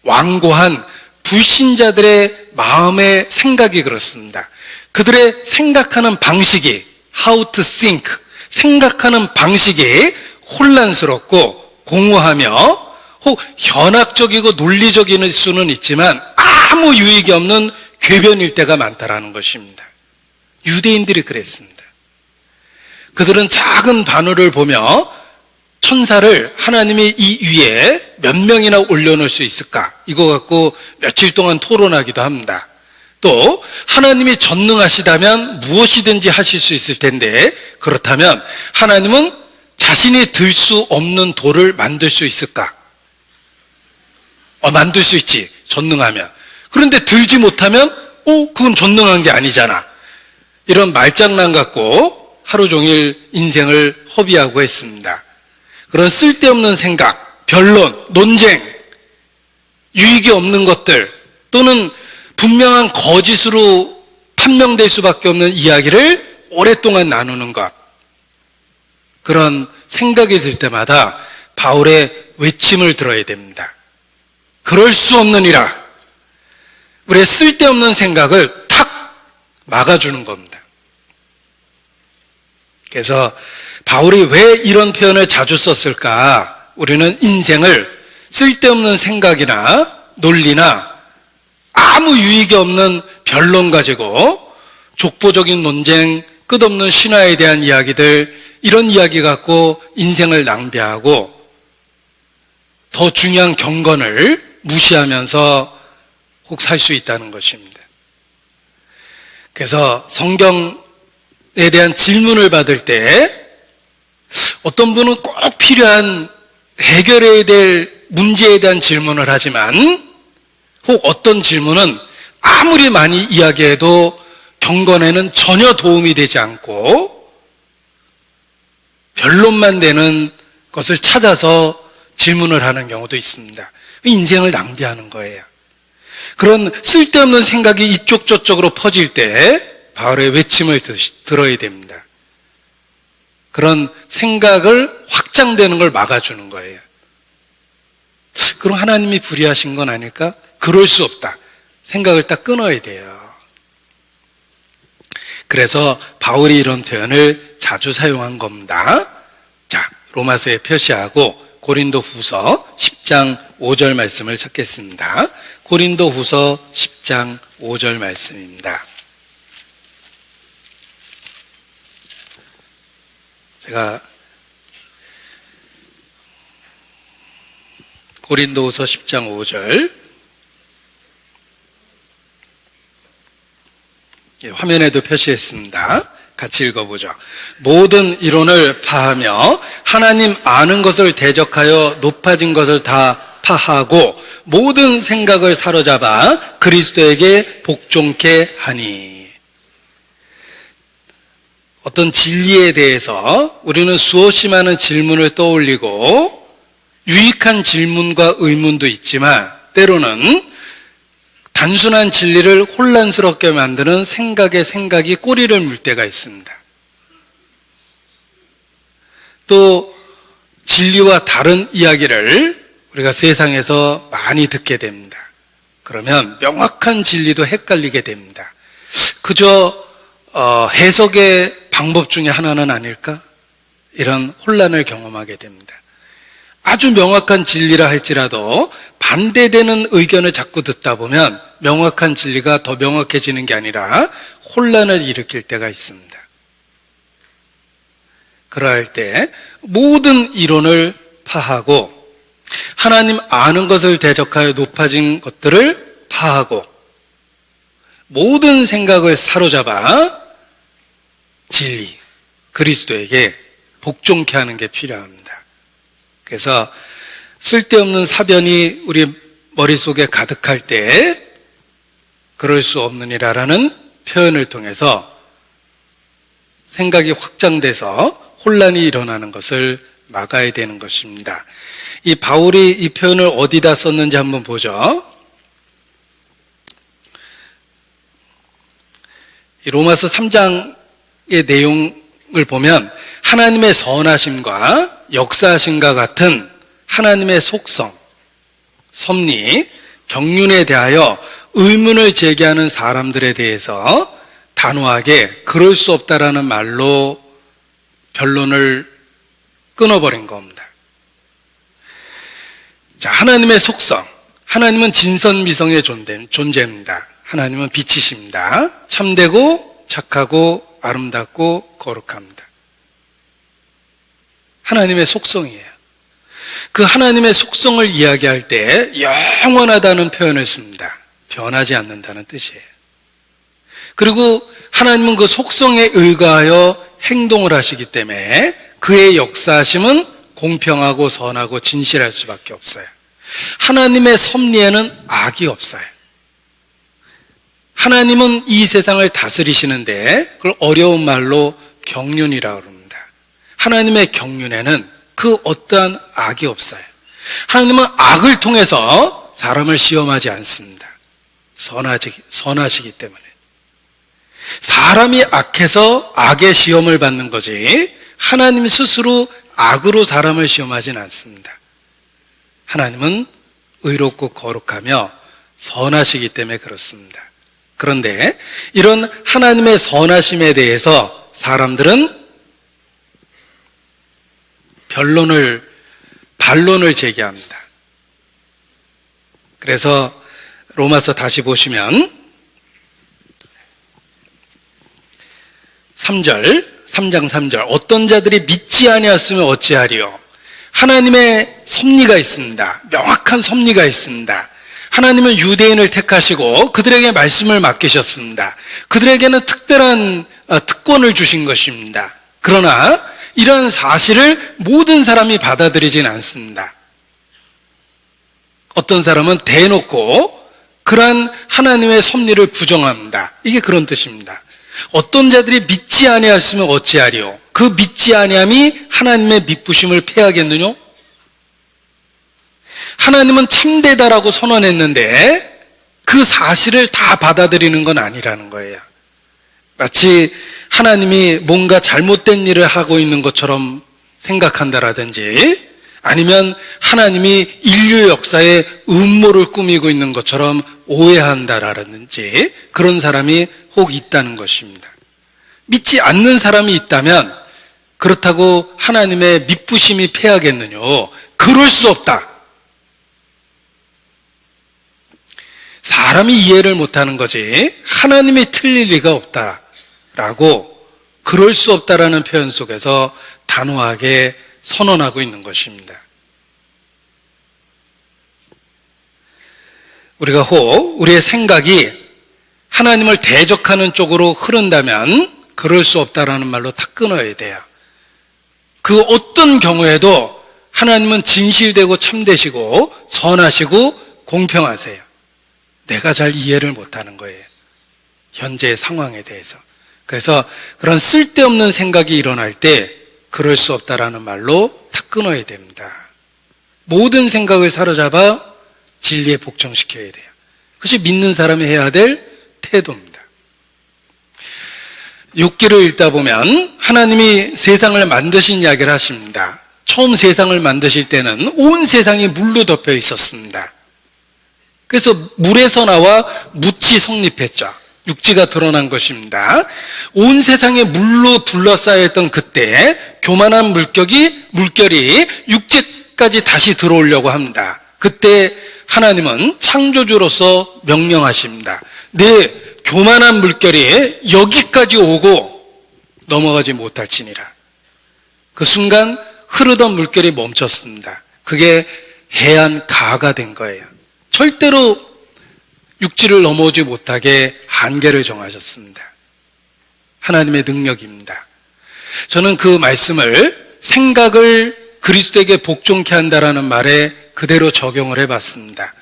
완고한 불신자들의 마음의 생각이 그렇습니다. 그들의 생각하는 방식이, how to think, 생각하는 방식이 혼란스럽고 공허하며 혹 현학적이고 논리적일 수는 있지만 아무 유익이 없는 궤변일 때가 많다라는 것입니다. 유대인들이 그랬습니다. 그들은 작은 바늘을 보며 천사를 하나님이 이 위에 몇 명이나 올려놓을 수 있을까? 이거 갖고 며칠 동안 토론하기도 합니다. 또 하나님이 전능하시다면 무엇이든지 하실 수 있을 텐데, 그렇다면 하나님은 자신이 들 수 없는 돌을 만들 수 있을까? 만들 수 있지, 전능하면. 그런데 들지 못하면 그건 전능한 게 아니잖아. 이런 말장난 갖고 하루 종일 인생을 허비하고 했습니다. 그런 쓸데없는 생각, 변론, 논쟁, 유익이 없는 것들 또는 분명한 거짓으로 판명될 수밖에 없는 이야기를 오랫동안 나누는 것, 그런 생각이 들 때마다 바울의 외침을 들어야 됩니다. 그럴 수 없느니라. 우리의 쓸데없는 생각을 탁 막아주는 겁니다. 그래서 바울이 왜 이런 표현을 자주 썼을까? 우리는 인생을 쓸데없는 생각이나 논리나 아무 유익이 없는 변론 가지고 족보적인 논쟁, 끝없는 신화에 대한 이야기들, 이런 이야기 갖고 인생을 낭비하고 더 중요한 경건을 무시하면서 혹 살 수 있다는 것입니다. 그래서 성경에 대한 질문을 받을 때 어떤 분은 꼭 필요한 해결해야 될 문제에 대한 질문을 하지만 혹 어떤 질문은 아무리 많이 이야기해도 경건에는 전혀 도움이 되지 않고 변론만 되는 것을 찾아서 질문을 하는 경우도 있습니다. 인생을 낭비하는 거예요. 그런 쓸데없는 생각이 이쪽 저쪽으로 퍼질 때 바울의 외침을 들어야 됩니다. 그런 생각을 확장되는 걸 막아주는 거예요. 그럼 하나님이 불의하신 건 아닐까? 그럴 수 없다. 생각을 딱 끊어야 돼요. 그래서 바울이 이런 표현을 자주 사용한 겁니다. 자, 로마서에 표시하고 고린도후서 10장 5절 말씀을 찾겠습니다. 고린도후서 10장 5절 말씀입니다. 제가 고린도후서 10장 5절 화면에도 표시했습니다. 같이 읽어보죠. 모든 이론을 파하며 하나님 아는 것을 대적하여 높아진 것을 다 파하고 모든 생각을 사로잡아 그리스도에게 복종케 하니. 어떤 진리에 대해서 우리는 수없이 많은 질문을 떠올리고 유익한 질문과 의문도 있지만 때로는 단순한 진리를 혼란스럽게 만드는 생각이 꼬리를 물 때가 있습니다. 또 진리와 다른 이야기를 우리가 세상에서 많이 듣게 됩니다. 그러면 명확한 진리도 헷갈리게 됩니다. 그저 해석의 방법 중에 하나는 아닐까? 이런 혼란을 경험하게 됩니다. 아주 명확한 진리라 할지라도 반대되는 의견을 자꾸 듣다 보면 명확한 진리가 더 명확해지는 게 아니라 혼란을 일으킬 때가 있습니다. 그럴 때 모든 이론을 파하고 하나님 아는 것을 대적하여 높아진 것들을 파하고 모든 생각을 사로잡아 진리, 그리스도에게 복종케 하는 게 필요합니다. 그래서 쓸데없는 사변이 우리 머릿속에 가득할 때 그럴 수 없느니라라는 표현을 통해서 생각이 확장돼서 혼란이 일어나는 것을 막아야 되는 것입니다. 이 바울이 이 표현을 어디다 썼는지 한번 보죠. 이 로마서 3장의 내용을 보면 하나님의 선하심과 역사하심과 같은 하나님의 속성, 섭리, 경륜에 대하여 의문을 제기하는 사람들에 대해서 단호하게 그럴 수 없다라는 말로 변론을 끊어버린 겁니다. 자, 하나님의 속성. 하나님은 진선미성의 존재입니다. 하나님은 빛이십니다. 참되고 착하고 아름답고 거룩합니다. 하나님의 속성이에요. 그 하나님의 속성을 이야기할 때 영원하다는 표현을 씁니다. 변하지 않는다는 뜻이에요. 그리고 하나님은 그 속성에 의거하여 행동을 하시기 때문에 그의 역사하심은 공평하고 선하고 진실할 수밖에 없어요. 하나님의 섭리에는 악이 없어요. 하나님은 이 세상을 다스리시는데 그걸 어려운 말로 경륜이라고 합니다. 하나님의 경륜에는 그 어떠한 악이 없어요. 하나님은 악을 통해서 사람을 시험하지 않습니다. 선하시기 때문에. 사람이 악해서 악의 시험을 받는 거지 하나님 스스로 악으로 사람을 시험하진 않습니다. 하나님은 의롭고 거룩하며 선하시기 때문에 그렇습니다. 그런데 이런 하나님의 선하심에 대해서 사람들은 반론을 제기합니다. 그래서 로마서 다시 보시면 3장 3절 어떤 자들이 믿지 아니하였으면 어찌하리요. 하나님의 섭리가 있습니다. 명확한 섭리가 있습니다. 하나님은 유대인을 택하시고 그들에게 말씀을 맡기셨습니다. 그들에게는 특별한 특권을 주신 것입니다. 그러나 이러한 사실을 모든 사람이 받아들이진 않습니다. 어떤 사람은 대놓고 그러한 하나님의 섭리를 부정합니다. 이게 그런 뜻입니다. 어떤 자들이 믿지 아니하였으면 어찌하리요. 그 믿지 아니함이 하나님의 미쁘심을 패하겠느뇨? 하나님은 참되다라고 선언했는데 그 사실을 다 받아들이는 건 아니라는 거예요. 마치 하나님이 뭔가 잘못된 일을 하고 있는 것처럼 생각한다라든지 아니면 하나님이 인류 역사에 음모를 꾸미고 있는 것처럼 오해한다라든지 그런 사람이 혹 있다는 것입니다. 믿지 않는 사람이 있다면 그렇다고 하나님의 미쁘심이 패하겠느뇨? 그럴 수 없다. 사람이 이해를 못하는 거지 하나님이 틀릴 리가 없다라고 그럴 수 없다라는 표현 속에서 단호하게 선언하고 있는 것입니다. 우리가 혹 우리의 생각이 하나님을 대적하는 쪽으로 흐른다면 그럴 수 없다라는 말로 다 끊어야 돼요. 그 어떤 경우에도 하나님은 진실되고 참되시고 선하시고 공평하세요. 내가 잘 이해를 못하는 거예요. 현재의 상황에 대해서. 그래서 그런 쓸데없는 생각이 일어날 때 그럴 수 없다라는 말로 다 끊어야 됩니다. 모든 생각을 사로잡아 진리에 복종시켜야 돼요. 그것이 믿는 사람이 해야 될 태도입니다. 욥기를 읽다 보면 하나님이 세상을 만드신 이야기를 하십니다. 처음 세상을 만드실 때는 온 세상이 물로 덮여 있었습니다. 그래서 물에서 나와 묻이 성립했죠. 육지가 드러난 것입니다. 온 세상에 물로 둘러싸여 있던 그때 교만한 물결이 육지까지 다시 들어오려고 합니다. 그때 하나님은 창조주로서 명령하십니다. 내 교만한 물결이 여기까지 오고 넘어가지 못할지니라. 그 순간 흐르던 물결이 멈췄습니다. 그게 해안 가가 된 거예요. 절대로 육지를 넘어오지 못하게 한계를 정하셨습니다. 하나님의 능력입니다. 저는 그 말씀을 생각을 그리스도에게 복종케 한다라는 말에 그대로 적용을 해봤습니다.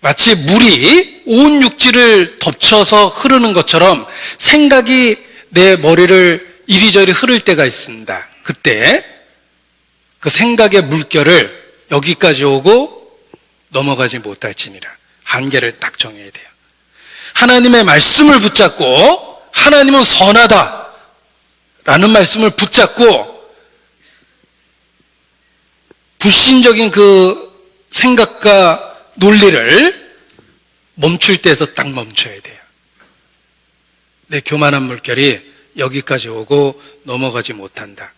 마치 물이 온 육지를 덮쳐서 흐르는 것처럼 생각이 내 머리를 이리저리 흐를 때가 있습니다. 그때 그 생각의 물결을 여기까지 오고 넘어가지 못할지니라. 한계를 딱 정해야 돼요. 하나님의 말씀을 붙잡고 하나님은 선하다 라는 말씀을 붙잡고 불신적인 그 생각과 논리를 멈출 때에서 딱 멈춰야 돼요. 내 교만한 물결이 여기까지 오고 넘어가지 못한다.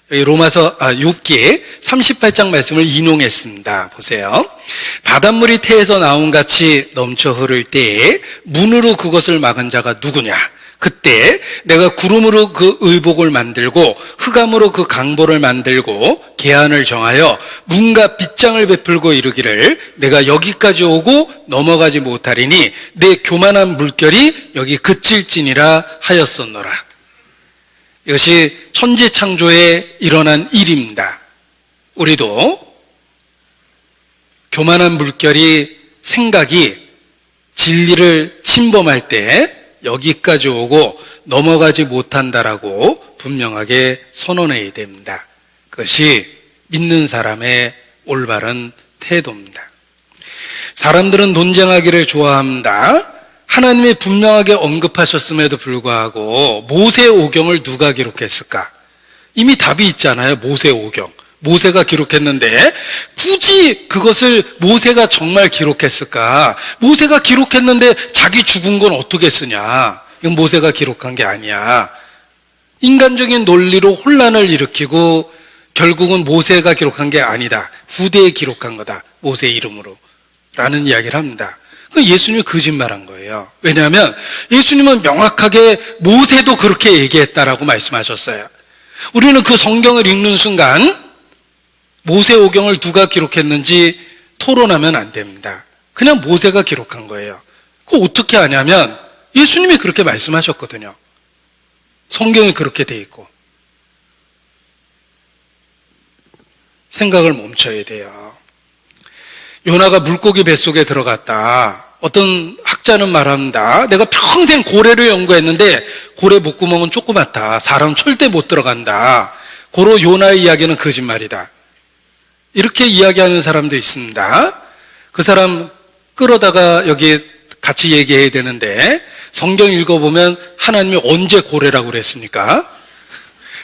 여기 욥기 38장 말씀을 인용했습니다. 보세요. 바닷물이 태에서 나온 같이 넘쳐 흐를 때에 문으로 그것을 막은 자가 누구냐? 그때 내가 구름으로 그 의복을 만들고 흑암으로 그 강보를 만들고 계한을 정하여 문과 빗장을 베풀고 이르기를 내가 여기까지 오고 넘어가지 못하리니 내 교만한 물결이 여기 그칠지니라 하였었노라. 이것이 천지창조에 일어난 일입니다. 우리도 교만한 물결이 생각이 진리를 침범할 때 여기까지 오고 넘어가지 못한다라고 분명하게 선언해야 됩니다. 그것이 믿는 사람의 올바른 태도입니다. 사람들은 논쟁하기를 좋아합니다. 하나님이 분명하게 언급하셨음에도 불구하고 모세오경을 누가 기록했을까? 이미 답이 있잖아요. 모세오경. 모세가 기록했는데 굳이 그것을 모세가 정말 기록했을까? 모세가 기록했는데 자기 죽은 건 어떻게 쓰냐? 이건 모세가 기록한 게 아니야. 인간적인 논리로 혼란을 일으키고 결국은 모세가 기록한 게 아니다. 후대에 기록한 거다. 모세 이름으로. 라는 이야기를 합니다. 예수님이 거짓말한 거예요. 왜냐하면 예수님은 명확하게 모세도 그렇게 얘기했다라고 말씀하셨어요. 우리는 그 성경을 읽는 순간 모세오경을 누가 기록했는지 토론하면 안 됩니다. 그냥 모세가 기록한 거예요. 그거 어떻게 하냐면 예수님이 그렇게 말씀하셨거든요. 성경이 그렇게 돼 있고. 생각을 멈춰야 돼요. 요나가 물고기 뱃속에 들어갔다. 어떤 학자는 말합니다. 내가 평생 고래를 연구했는데 고래 목구멍은 조그맣다. 사람 절대 못 들어간다. 고로 요나의 이야기는 거짓말이다. 이렇게 이야기하는 사람도 있습니다. 그 사람 끌어다가 여기 같이 얘기해야 되는데 성경 읽어보면 하나님이 언제 고래라고 그랬습니까?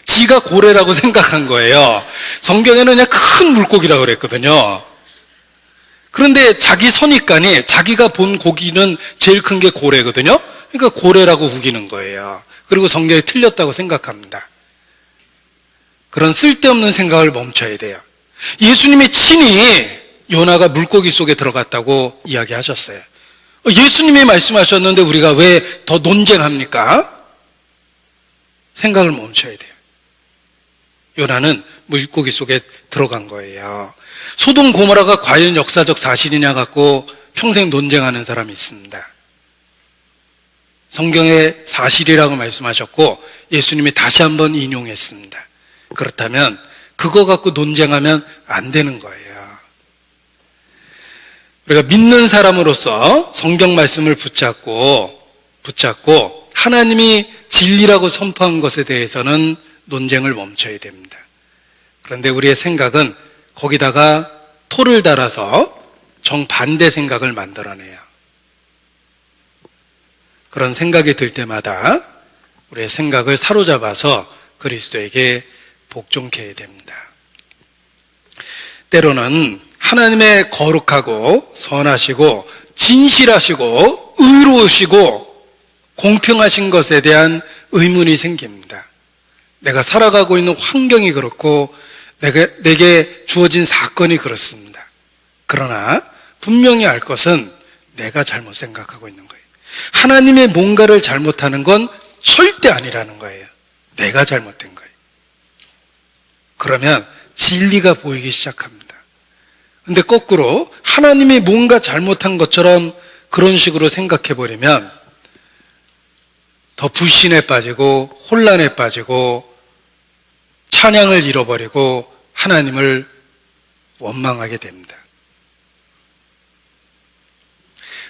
지가 고래라고 생각한 거예요. 성경에는 그냥 큰 물고기라고 그랬거든요. 그런데 자기 선입관이 자기가 본 고기는 제일 큰 게 고래거든요. 그러니까 고래라고 우기는 거예요. 그리고 성경이 틀렸다고 생각합니다. 그런 쓸데없는 생각을 멈춰야 돼요. 예수님이 친히 요나가 물고기 속에 들어갔다고 이야기하셨어요. 예수님이 말씀하셨는데 우리가 왜 더 논쟁합니까? 생각을 멈춰야 돼요. 요나는 물고기 속에 들어간 거예요. 소돔 고모라가 과연 역사적 사실이냐 갖고 평생 논쟁하는 사람이 있습니다. 성경의 사실이라고 말씀하셨고 예수님이 다시 한번 인용했습니다. 그렇다면 그거 갖고 논쟁하면 안 되는 거예요. 우리가 믿는 사람으로서 성경 말씀을 붙잡고 하나님이 진리라고 선포한 것에 대해서는 논쟁을 멈춰야 됩니다. 그런데 우리의 생각은 거기다가 토를 달아서 정반대 생각을 만들어내요. 그런 생각이 들 때마다 우리의 생각을 사로잡아서 그리스도에게 복종케 해야 됩니다. 때로는 하나님의 거룩하고 선하시고 진실하시고 의로우시고 공평하신 것에 대한 의문이 생깁니다. 내가 살아가고 있는 환경이 그렇고 내게 주어진 사건이 그렇습니다. 그러나 분명히 알 것은 내가 잘못 생각하고 있는 거예요. 하나님의 뭔가를 잘못하는 건 절대 아니라는 거예요. 내가 잘못된 거예요. 그러면 진리가 보이기 시작합니다. 근데 거꾸로 하나님이 뭔가 잘못한 것처럼 그런 식으로 생각해버리면 더 불신에 빠지고 혼란에 빠지고 찬양을 잃어버리고 하나님을 원망하게 됩니다.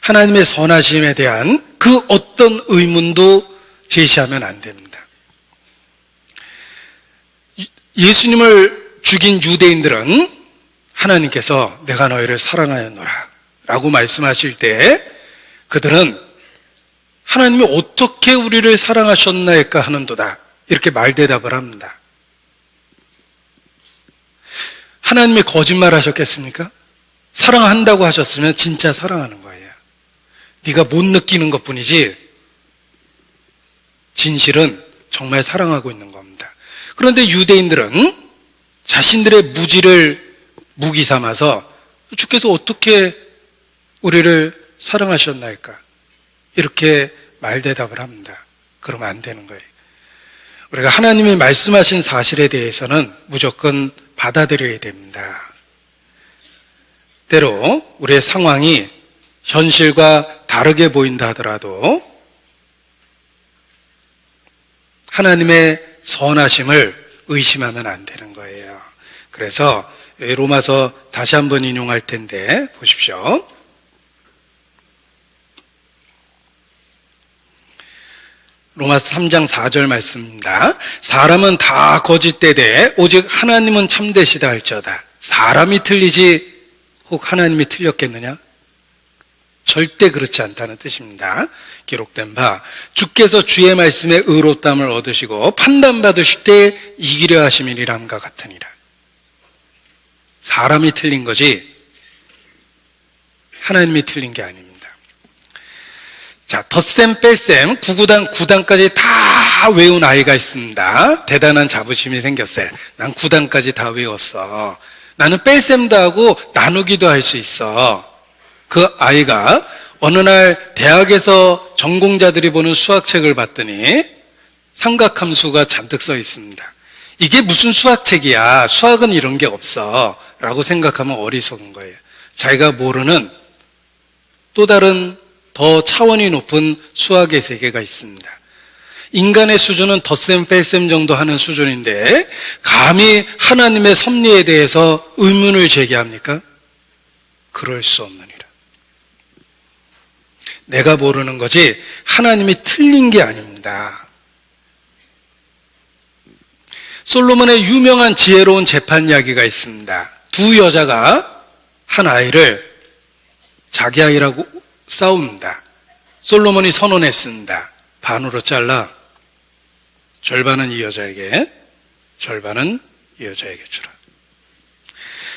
하나님의 선하심에 대한 그 어떤 의문도 제시하면 안 됩니다. 예수님을 죽인 유대인들은 하나님께서 내가 너희를 사랑하였노라 라고 말씀하실 때 그들은 하나님이 어떻게 우리를 사랑하셨나이까 하는도다 이렇게 말대답을 합니다. 하나님이 거짓말 하셨겠습니까? 사랑한다고 하셨으면 진짜 사랑하는 거예요. 네가 못 느끼는 것뿐이지 진실은 정말 사랑하고 있는 겁니다. 그런데 유대인들은 자신들의 무지를 무기 삼아서 주께서 어떻게 우리를 사랑하셨나이까 이렇게 말대답을 합니다. 그러면 안 되는 거예요. 우리가 하나님이 말씀하신 사실에 대해서는 무조건 받아들여야 됩니다. 때로 우리의 상황이 현실과 다르게 보인다 하더라도 하나님의 선하심을 의심하면 안 되는 거예요. 그래서 로마서 다시 한번 인용할 텐데 보십시오. 로마서 3장 4절 말씀입니다. 사람은 다 거짓되되 오직 하나님은 참되시다 할지어다. 사람이 틀리지 혹 하나님이 틀렸겠느냐? 절대 그렇지 않다는 뜻입니다. 기록된 바 주께서 주의 말씀에 의롭다함을 얻으시고 판단받으실 때 이기려 하심이니람과 같으니라. 사람이 틀린 거지 하나님이 틀린 게 아닙니다. 자, 덧셈 뺄셈 9구단 다 외운 아이가 있습니다. 대단한 자부심이 생겼어요. 난 9단까지 다 외웠어. 나는 뺄셈도 하고 나누기도 할 수 있어. 그 아이가 어느 날 대학에서 전공자들이 보는 수학책을 봤더니 삼각함수가 잔뜩 써 있습니다. 이게 무슨 수학책이야. 수학은 이런 게 없어. 라고 생각하면 어리석은 거예요. 자기가 모르는 또 다른 더 차원이 높은 수학의 세계가 있습니다. 인간의 수준은 덧셈 뺄셈 정도 하는 수준인데 감히 하나님의 섭리에 대해서 의문을 제기합니까? 그럴 수 없느니라. 내가 모르는 거지 하나님이 틀린 게 아닙니다. 솔로몬의 유명한 지혜로운 재판 이야기가 있습니다. 두 여자가 한 아이를 자기 아이라고 싸웁니다. 솔로몬이 선언했습니다. 반으로 잘라 절반은 이 여자에게, 절반은 이 여자에게 주라.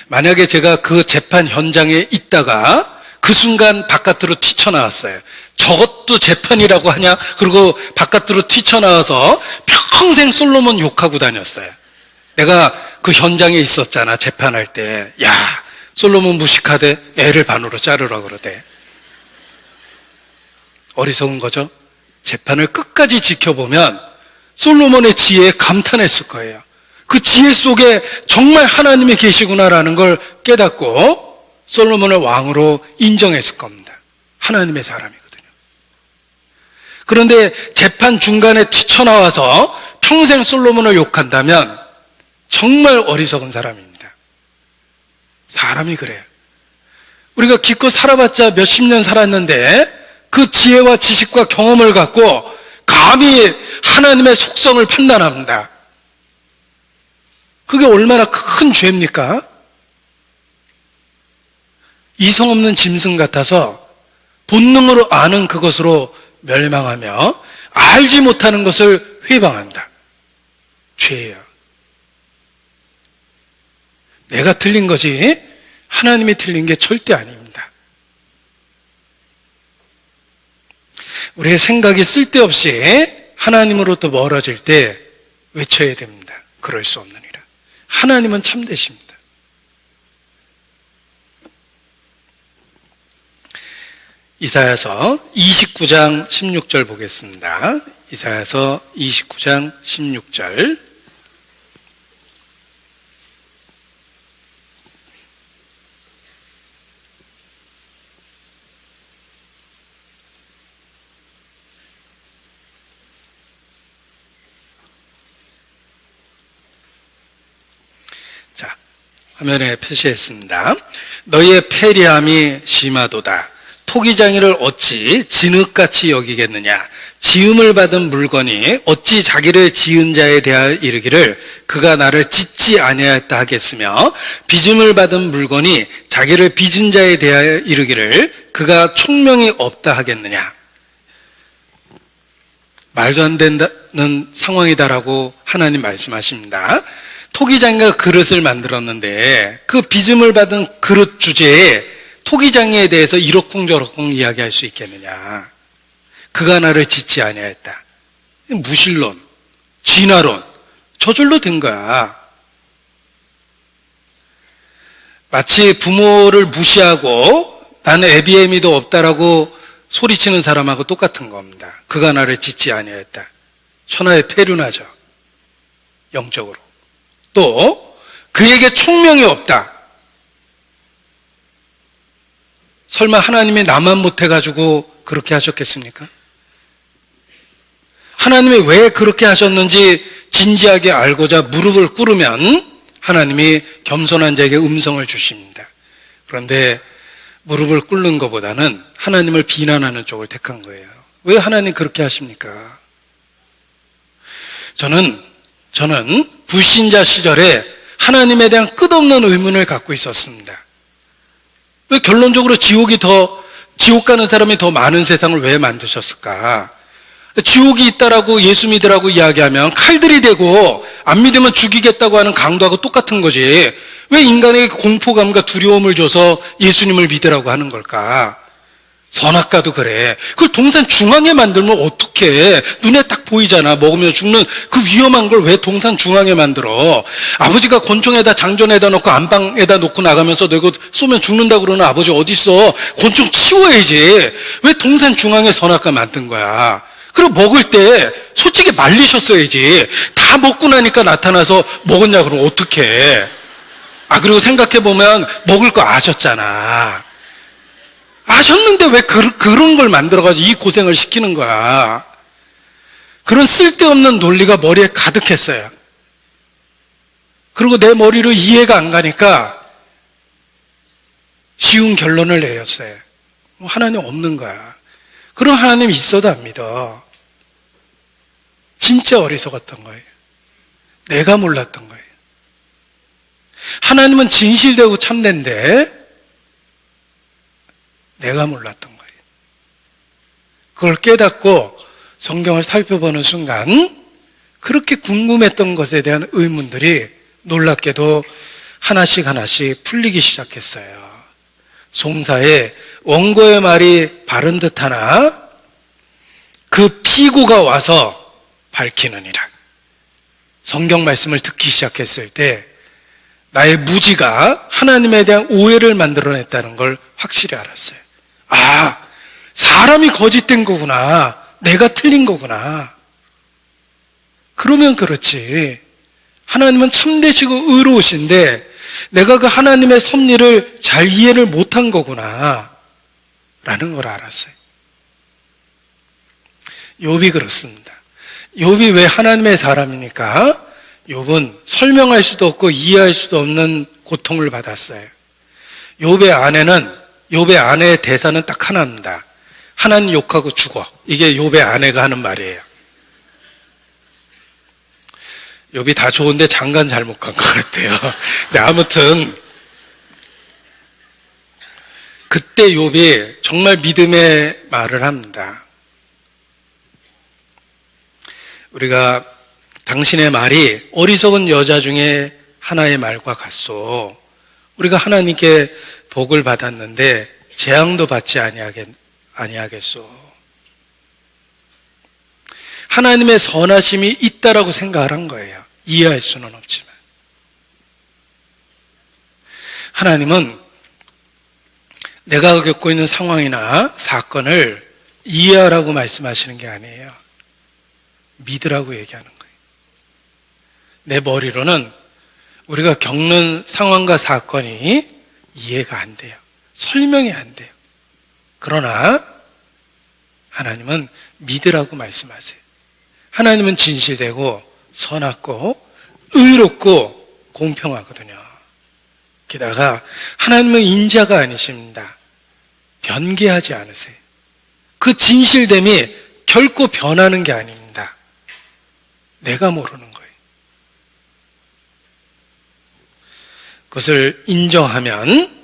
만약에 제가 그 재판 현장에 있다가 그 순간 바깥으로 튀쳐나왔어요. 저것도 재판이라고 하냐? 그리고 바깥으로 튀쳐나와서 평생 솔로몬 욕하고 다녔어요. 내가 그 현장에 있었잖아, 재판할 때. 야, 솔로몬 무식하대. 애를 반으로 자르라 그러대. 어리석은 거죠? 재판을 끝까지 지켜보면 솔로몬의 지혜에 감탄했을 거예요. 그 지혜 속에 정말 하나님이 계시구나라는 걸 깨닫고 솔로몬을 왕으로 인정했을 겁니다. 하나님의 사람이거든요. 그런데 재판 중간에 튀쳐나와서 평생 솔로몬을 욕한다면 정말 어리석은 사람입니다. 사람이 그래요. 우리가 기껏 살아봤자 몇십 년 살았는데 그 지혜와 지식과 경험을 갖고 감히 하나님의 속성을 판단합니다. 그게 얼마나 큰 죄입니까? 이성 없는 짐승 같아서 본능으로 아는 그것으로 멸망하며 알지 못하는 것을 회방한다. 죄예요. 내가 틀린 거지 하나님이 틀린 게 절대 아닙니다. 우리의 생각이 쓸데없이 하나님으로부터 멀어질 때 외쳐야 됩니다. 그럴 수 없느니라. 하나님은 참되십니다. 이사야서 29장 16절 보겠습니다. 이사야서 29장 16절. 자, 화면에 표시했습니다. 너희의 패리함이 심하도다. 토기장이를 어찌 진흙같이 여기겠느냐? 지음을 받은 물건이 어찌 자기를 지은 자에 대하여 이르기를 그가 나를 짓지 아니하였다 하겠으며 빚음을 받은 물건이 자기를 빚은 자에 대하여 이르기를 그가 총명이 없다 하겠느냐? 말도 안 된다는 상황이다라고 하나님 말씀하십니다. 토기장이가 그릇을 만들었는데 그 빚음을 받은 그릇 주제에 토기장이에 대해서 이러쿵저러쿵 이야기할 수 있겠느냐. 그가 나를 짓지 아니하였다. 무신론, 진화론, 저절로 된 거야. 마치 부모를 무시하고 나는 애비애미도 없다라고 소리치는 사람하고 똑같은 겁니다. 그가 나를 짓지 아니하였다. 천하의 폐륜하죠. 영적으로. 또 그에게 총명이 없다. 설마 하나님이 나만 못해가지고 그렇게 하셨겠습니까? 하나님이 왜 그렇게 하셨는지 진지하게 알고자 무릎을 꿇으면 하나님이 겸손한 자에게 음성을 주십니다. 그런데 무릎을 꿇는 것보다는 하나님을 비난하는 쪽을 택한 거예요. 왜 하나님 그렇게 하십니까? 저는 불신자 시절에 하나님에 대한 끝없는 의문을 갖고 있었습니다. 왜 결론적으로 지옥 가는 사람이 더 많은 세상을 왜 만드셨을까? 지옥이 있다라고 예수 믿으라고 이야기하면 칼들이 되고 안 믿으면 죽이겠다고 하는 강도하고 똑같은 거지. 왜 인간에게 공포감과 두려움을 줘서 예수님을 믿으라고 하는 걸까? 선악과도 그래. 그걸 동산 중앙에 만들면 어떡해? 눈에 딱 보이잖아. 먹으면 죽는 그 위험한 걸 왜 동산 중앙에 만들어? 아버지가 권총에다 장전에다 놓고 안방에다 놓고 나가면서 너 이거 쏘면 죽는다고 그러는 아버지 어딨어? 권총 치워야지. 왜 동산 중앙에 선악과 만든 거야? 그리고 먹을 때 솔직히 말리셨어야지. 다 먹고 나니까 나타나서 먹었냐 그러면 어떡해? 그리고 생각해보면 먹을 거 아셨잖아. 아셨는데 왜 그런 걸 만들어가지고 이 고생을 시키는 거야? 그런 쓸데없는 논리가 머리에 가득했어요. 그리고 내 머리로 이해가 안 가니까 쉬운 결론을 내렸어요. 하나님 없는 거야. 그럼 하나님 있어도 안 믿어. 진짜 어리석었던 거예요. 내가 몰랐던 거예요. 하나님은 진실되고 참된데 내가 몰랐던 거예요. 그걸 깨닫고 성경을 살펴보는 순간 그렇게 궁금했던 것에 대한 의문들이 놀랍게도 하나씩 풀리기 시작했어요. 송사에 원고의 말이 바른 듯 하나 그 피고가 와서 밝히느니라. 성경 말씀을 듣기 시작했을 때 나의 무지가 하나님에 대한 오해를 만들어냈다는 걸 확실히 알았어요. 사람이 거짓된 거구나. 내가 틀린 거구나. 그러면 그렇지. 하나님은 참되시고 의로우신데 내가 그 하나님의 섭리를 잘 이해를 못한 거구나 라는 걸 알았어요. 욥이 그렇습니다. 욥이 왜 하나님의 사람이니까? 욥은 설명할 수도 없고 이해할 수도 없는 고통을 받았어요. 욥의 아내의 대사는 딱 하나입니다. 하나님 욕하고 죽어. 이게 욥의 아내가 하는 말이에요. 욥이 다 좋은데 장관 잘못 간 것 같아요. 근데 아무튼 그때 욥이 정말 믿음의 말을 합니다. 우리가 당신의 말이 어리석은 여자 중에 하나의 말과 같소. 우리가 하나님께 복을 받았는데 재앙도 받지 아니하겠소. 하나님의 선하심이 있다라고 생각한 거예요. 이해할 수는 없지만. 하나님은 내가 겪고 있는 상황이나 사건을 이해하라고 말씀하시는 게 아니에요. 믿으라고 얘기하는 거예요. 내 머리로는 우리가 겪는 상황과 사건이 이해가 안 돼요. 설명이 안 돼요. 그러나 하나님은 믿으라고 말씀하세요. 하나님은 진실되고 선하고 의롭고 공평하거든요. 게다가 하나님은 인자가 아니십니다. 변개하지 않으세요. 그 진실됨이 결코 변하는 게 아닙니다. 내가 모르는 거예요. 그것을 인정하면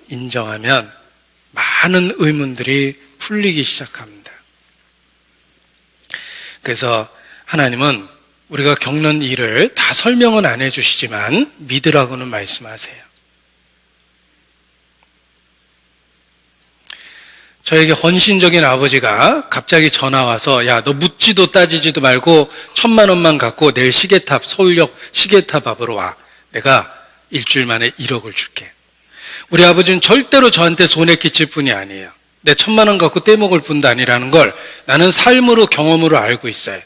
많은 의문들이 풀리기 시작합니다. 그래서 하나님은 우리가 겪는 일을 다 설명은 안 해주시지만 믿으라고는 말씀하세요. 저에게 헌신적인 아버지가 갑자기 전화 와서 야, 너 묻지도 따지지도 말고 1,000만 원만 갖고 내일 서울역 시계탑 앞으로 와. 내가 일주일 만에 1억을 줄게. 우리 아버지는 절대로 저한테 손해 끼칠 분이 아니에요. 내 1,000만 원 갖고 떼먹을 분도 아니라는 걸 나는 삶으로 경험으로 알고 있어요.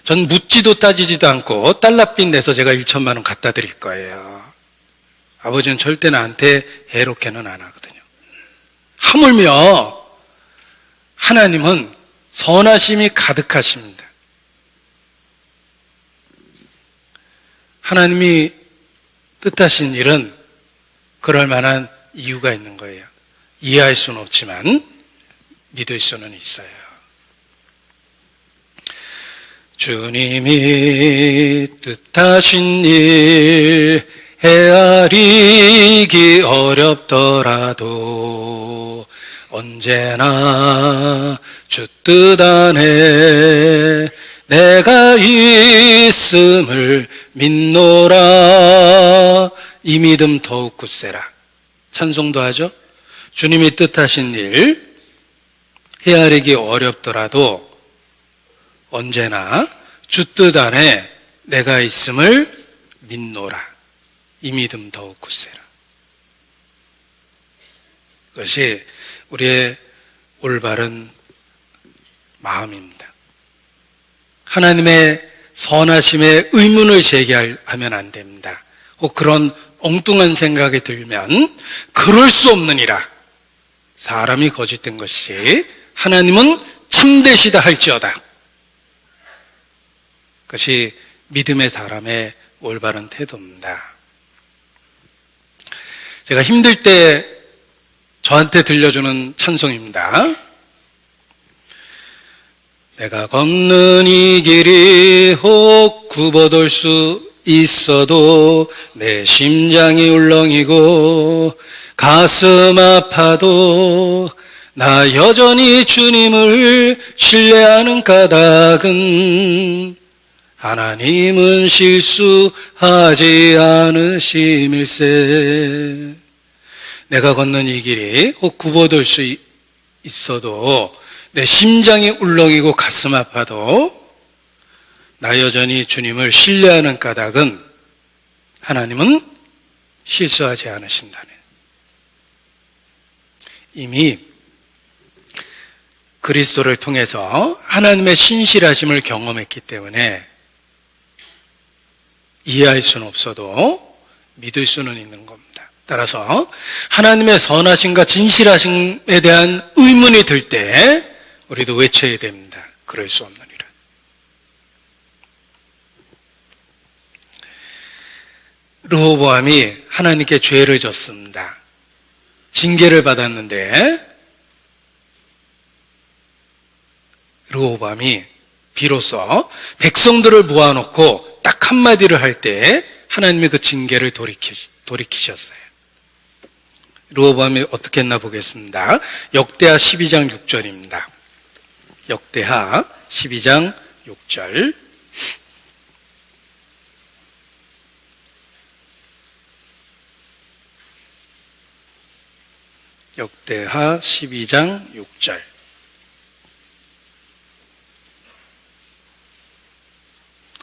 전 묻지도 따지지도 않고 달러빚 내서 제가 1,000만 원 갖다 드릴 거예요. 아버지는 절대 나한테 해롭게는 안 하거든요. 하물며 하나님은 선하심이 가득하십니다. 하나님이 뜻하신 일은 그럴 만한 이유가 있는 거예요. 이해할 수는 없지만 믿을 수는 있어요. 주님이 뜻하신 일 헤아리기 어렵더라도 언제나 주 뜻 안에 내가 있음을 믿노라. 이 믿음 더욱 굳세라. 찬송도 하죠. 주님이 뜻하신 일 헤아리기 어렵더라도 언제나 주 뜻 안에 내가 있음을 믿노라. 이 믿음 더욱 굳세라. 그것이 우리의 올바른 마음입니다. 하나님의 선하심에 의문을 제기하면 안 됩니다. 혹 그런 엉뚱한 생각이 들면 그럴 수 없느니라. 사람이 거짓된 것이 하나님은 참되시다 할지어다. 그것이 믿음의 사람의 올바른 태도입니다. 제가 힘들 때 저한테 들려주는 찬송입니다. 내가 걷는 이 길이 혹 굽어돌 수 있어도 내 심장이 울렁이고 가슴 아파도 나 여전히 주님을 신뢰하는 까닭은 하나님은 실수하지 않으심일세. 내가 걷는 이 길이 혹 굽어돌 수 있어도 내 심장이 울렁이고 가슴 아파도 나 여전히 주님을 신뢰하는 까닭은 하나님은 실수하지 않으신다네. 이미 그리스도를 통해서 하나님의 신실하심을 경험했기 때문에 이해할 수는 없어도 믿을 수는 있는 겁니다. 따라서 하나님의 선하심과 진실하심에 대한 의문이 들 때 우리도 외쳐야 됩니다. 그럴 수 없느니라. 르호보암이 하나님께 죄를 졌습니다. 징계를 받았는데 르호보암이 비로소 백성들을 모아놓고 딱 한마디를 할 때 하나님이 그 징계를 돌이키셨어요. 르호보암이 어떻게 했나 보겠습니다. 역대하 12장 6절입니다. 역대하 12장 6절. 역대하 12장 6절.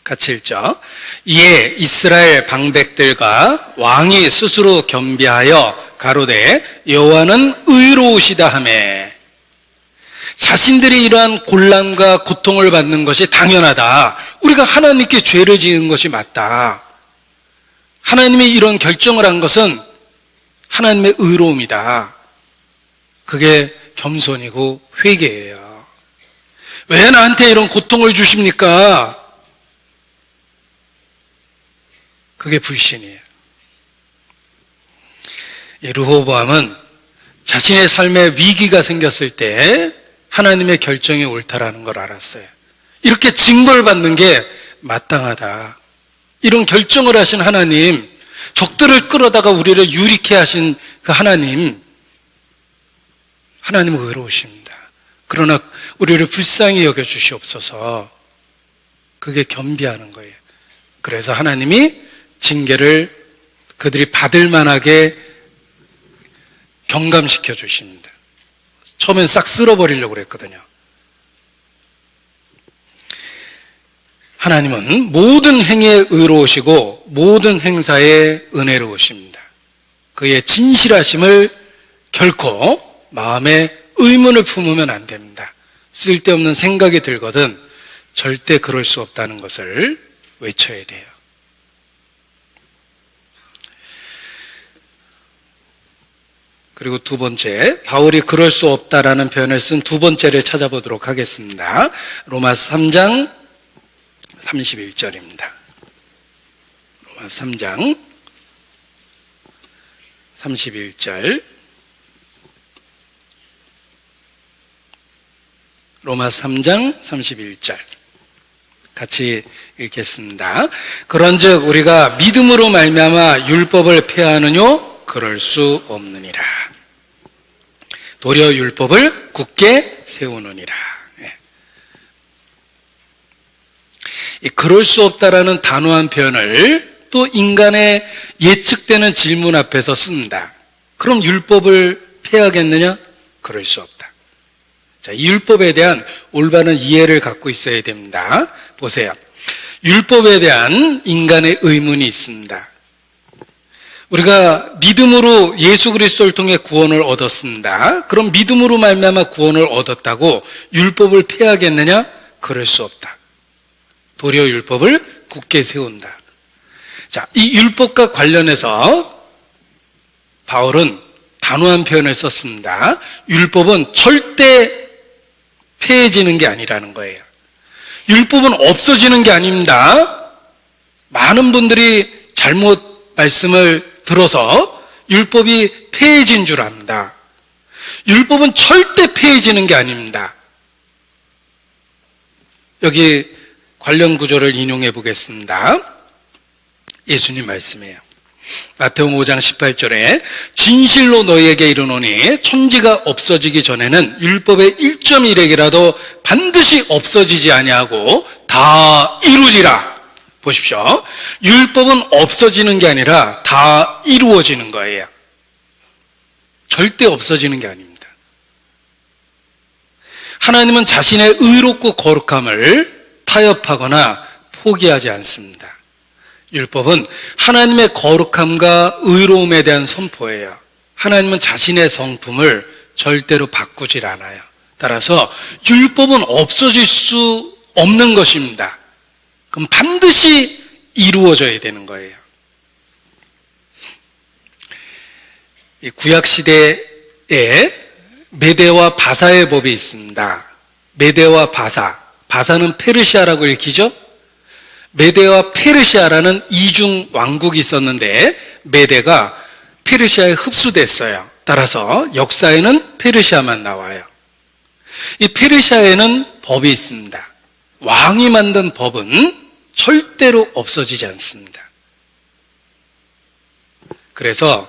같이 읽죠. 이에 이스라엘 방백들과 왕이 스스로 겸비하여 가로되 여호와는 의로우시다 하매, 자신들이 이러한 곤란과 고통을 받는 것이 당연하다. 우리가 하나님께 죄를 지은 것이 맞다. 하나님이 이런 결정을 한 것은 하나님의 의로움이다. 그게 겸손이고 회개예요. 왜 나한테 이런 고통을 주십니까? 그게 불신이에요. 르호보암은 자신의 삶에 위기가 생겼을 때 하나님의 결정이 옳다라는 걸 알았어요. 이렇게 징벌받는 게 마땅하다. 이런 결정을 하신 하나님, 적들을 끌어다가 우리를 유리케 하신 그 하나님은 의로우십니다. 그러나 우리를 불쌍히 여겨주시옵소서. 그게 겸비하는 거예요. 그래서 하나님이 징계를 그들이 받을 만하게 경감시켜 주십니다. 처음엔 싹 쓸어버리려고 그랬거든요. 하나님은 모든 행위에 의로우시고 모든 행사에 은혜로우십니다. 그의 진실하심을 결코 마음에 의문을 품으면 안 됩니다. 쓸데없는 생각이 들거든 절대 그럴 수 없다는 것을 외쳐야 돼요. 그리고 두 번째, 바울이 그럴 수 없다라는 표현을 쓴 두 번째를 찾아보도록 하겠습니다. 로마서 3장 31절입니다. 로마서 3장 31절. 로마 3장 31절. 같이 읽겠습니다. 그런즉 우리가 믿음으로 말미암아 율법을 폐하느뇨? 그럴 수 없느니라. 도리어 율법을 굳게 세우느니라. 이 그럴 수 없다라는 단호한 표현을 또 인간의 예측되는 질문 앞에서 쓴다. 그럼 율법을 폐하겠느냐? 그럴 수 없다. 자, 이 율법에 대한 올바른 이해를 갖고 있어야 됩니다. 보세요. 율법에 대한 인간의 의문이 있습니다. 우리가 믿음으로 예수 그리스도를 통해 구원을 얻었습니다. 그럼 믿음으로 말미암아 구원을 얻었다고 율법을 폐하겠느냐? 그럴 수 없다. 도리어 율법을 굳게 세운다. 자, 이 율법과 관련해서 바울은 단호한 표현을 썼습니다. 율법은 절대 폐해지는 게 아니라는 거예요. 율법은 없어지는 게 아닙니다. 많은 분들이 잘못 말씀을 들어서 율법이 폐해진 줄 압니다. 율법은 절대 폐해지는 게 아닙니다. 여기 관련 구절을 인용해 보겠습니다. 예수님 말씀이에요. 마태복음 5장 18절에 진실로 너희에게 이르노니 천지가 없어지기 전에는 율법의 1.1핵이라도 반드시 없어지지 아니하고 다 이루리라. 보십시오. 율법은 없어지는 게 아니라 다 이루어지는 거예요. 절대 없어지는 게 아닙니다. 하나님은 자신의 의롭고 거룩함을 타협하거나 포기하지 않습니다. 율법은 하나님의 거룩함과 의로움에 대한 선포예요. 하나님은 자신의 성품을 절대로 바꾸질 않아요. 따라서 율법은 없어질 수 없는 것입니다. 그럼 반드시 이루어져야 되는 거예요. 이 구약시대에 메대와 바사의 법이 있습니다. 메대와 바사. 바사는 페르시아라고 읽히죠? 메대와 페르시아라는 이중 왕국이 있었는데 메대가 페르시아에 흡수됐어요. 따라서 역사에는 페르시아만 나와요. 이 페르시아에는 법이 있습니다. 왕이 만든 법은 절대로 없어지지 않습니다. 그래서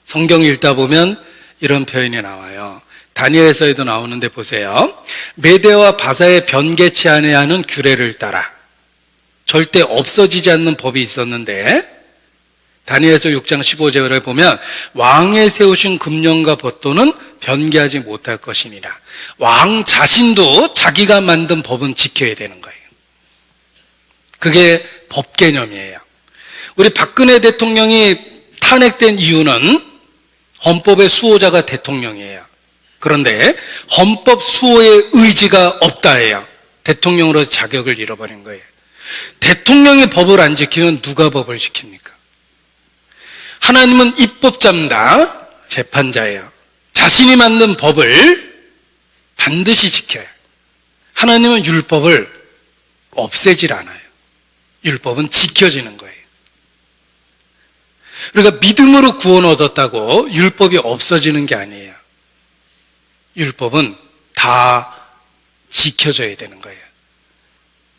성경 읽다 보면 이런 표현이 나와요. 다니엘서에도 나오는데 보세요. 메대와 바사의 변개치 아니하는 규례를 따라 절대 없어지지 않는 법이 있었는데 다니엘서 6장 15절에 보면 왕의 세우신 금령과 법도는 변개하지 못할 것이니라. 왕 자신도 자기가 만든 법은 지켜야 되는 거예요. 그게 법 개념이에요. 우리 박근혜 대통령이 탄핵된 이유는 헌법의 수호자가 대통령이에요. 그런데 헌법 수호의 의지가 없다예요. 대통령으로서 자격을 잃어버린 거예요. 대통령이 법을 안 지키면 누가 법을 지킵니까? 하나님은 입법자입니다. 재판자예요. 자신이 만든 법을 반드시 지켜요. 하나님은 율법을 없애질 않아요. 율법은 지켜지는 거예요. 그러니까 믿음으로 구원 얻었다고 율법이 없어지는 게 아니에요. 율법은 다 지켜져야 되는 거예요.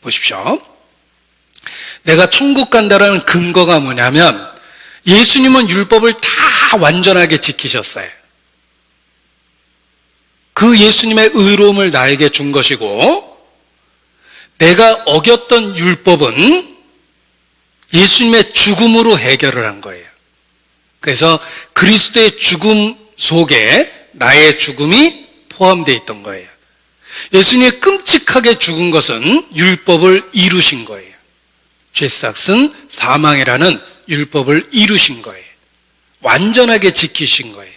보십시오. 내가 천국 간다라는 근거가 뭐냐면 예수님은 율법을 다 완전하게 지키셨어요. 그 예수님의 의로움을 나에게 준 것이고 내가 어겼던 율법은 예수님의 죽음으로 해결을 한 거예요. 그래서 그리스도의 죽음 속에 나의 죽음이 포함되어 있던 거예요. 예수님이 끔찍하게 죽은 것은 율법을 이루신 거예요. 죄삭은 사망이라는 율법을 이루신 거예요. 완전하게 지키신 거예요.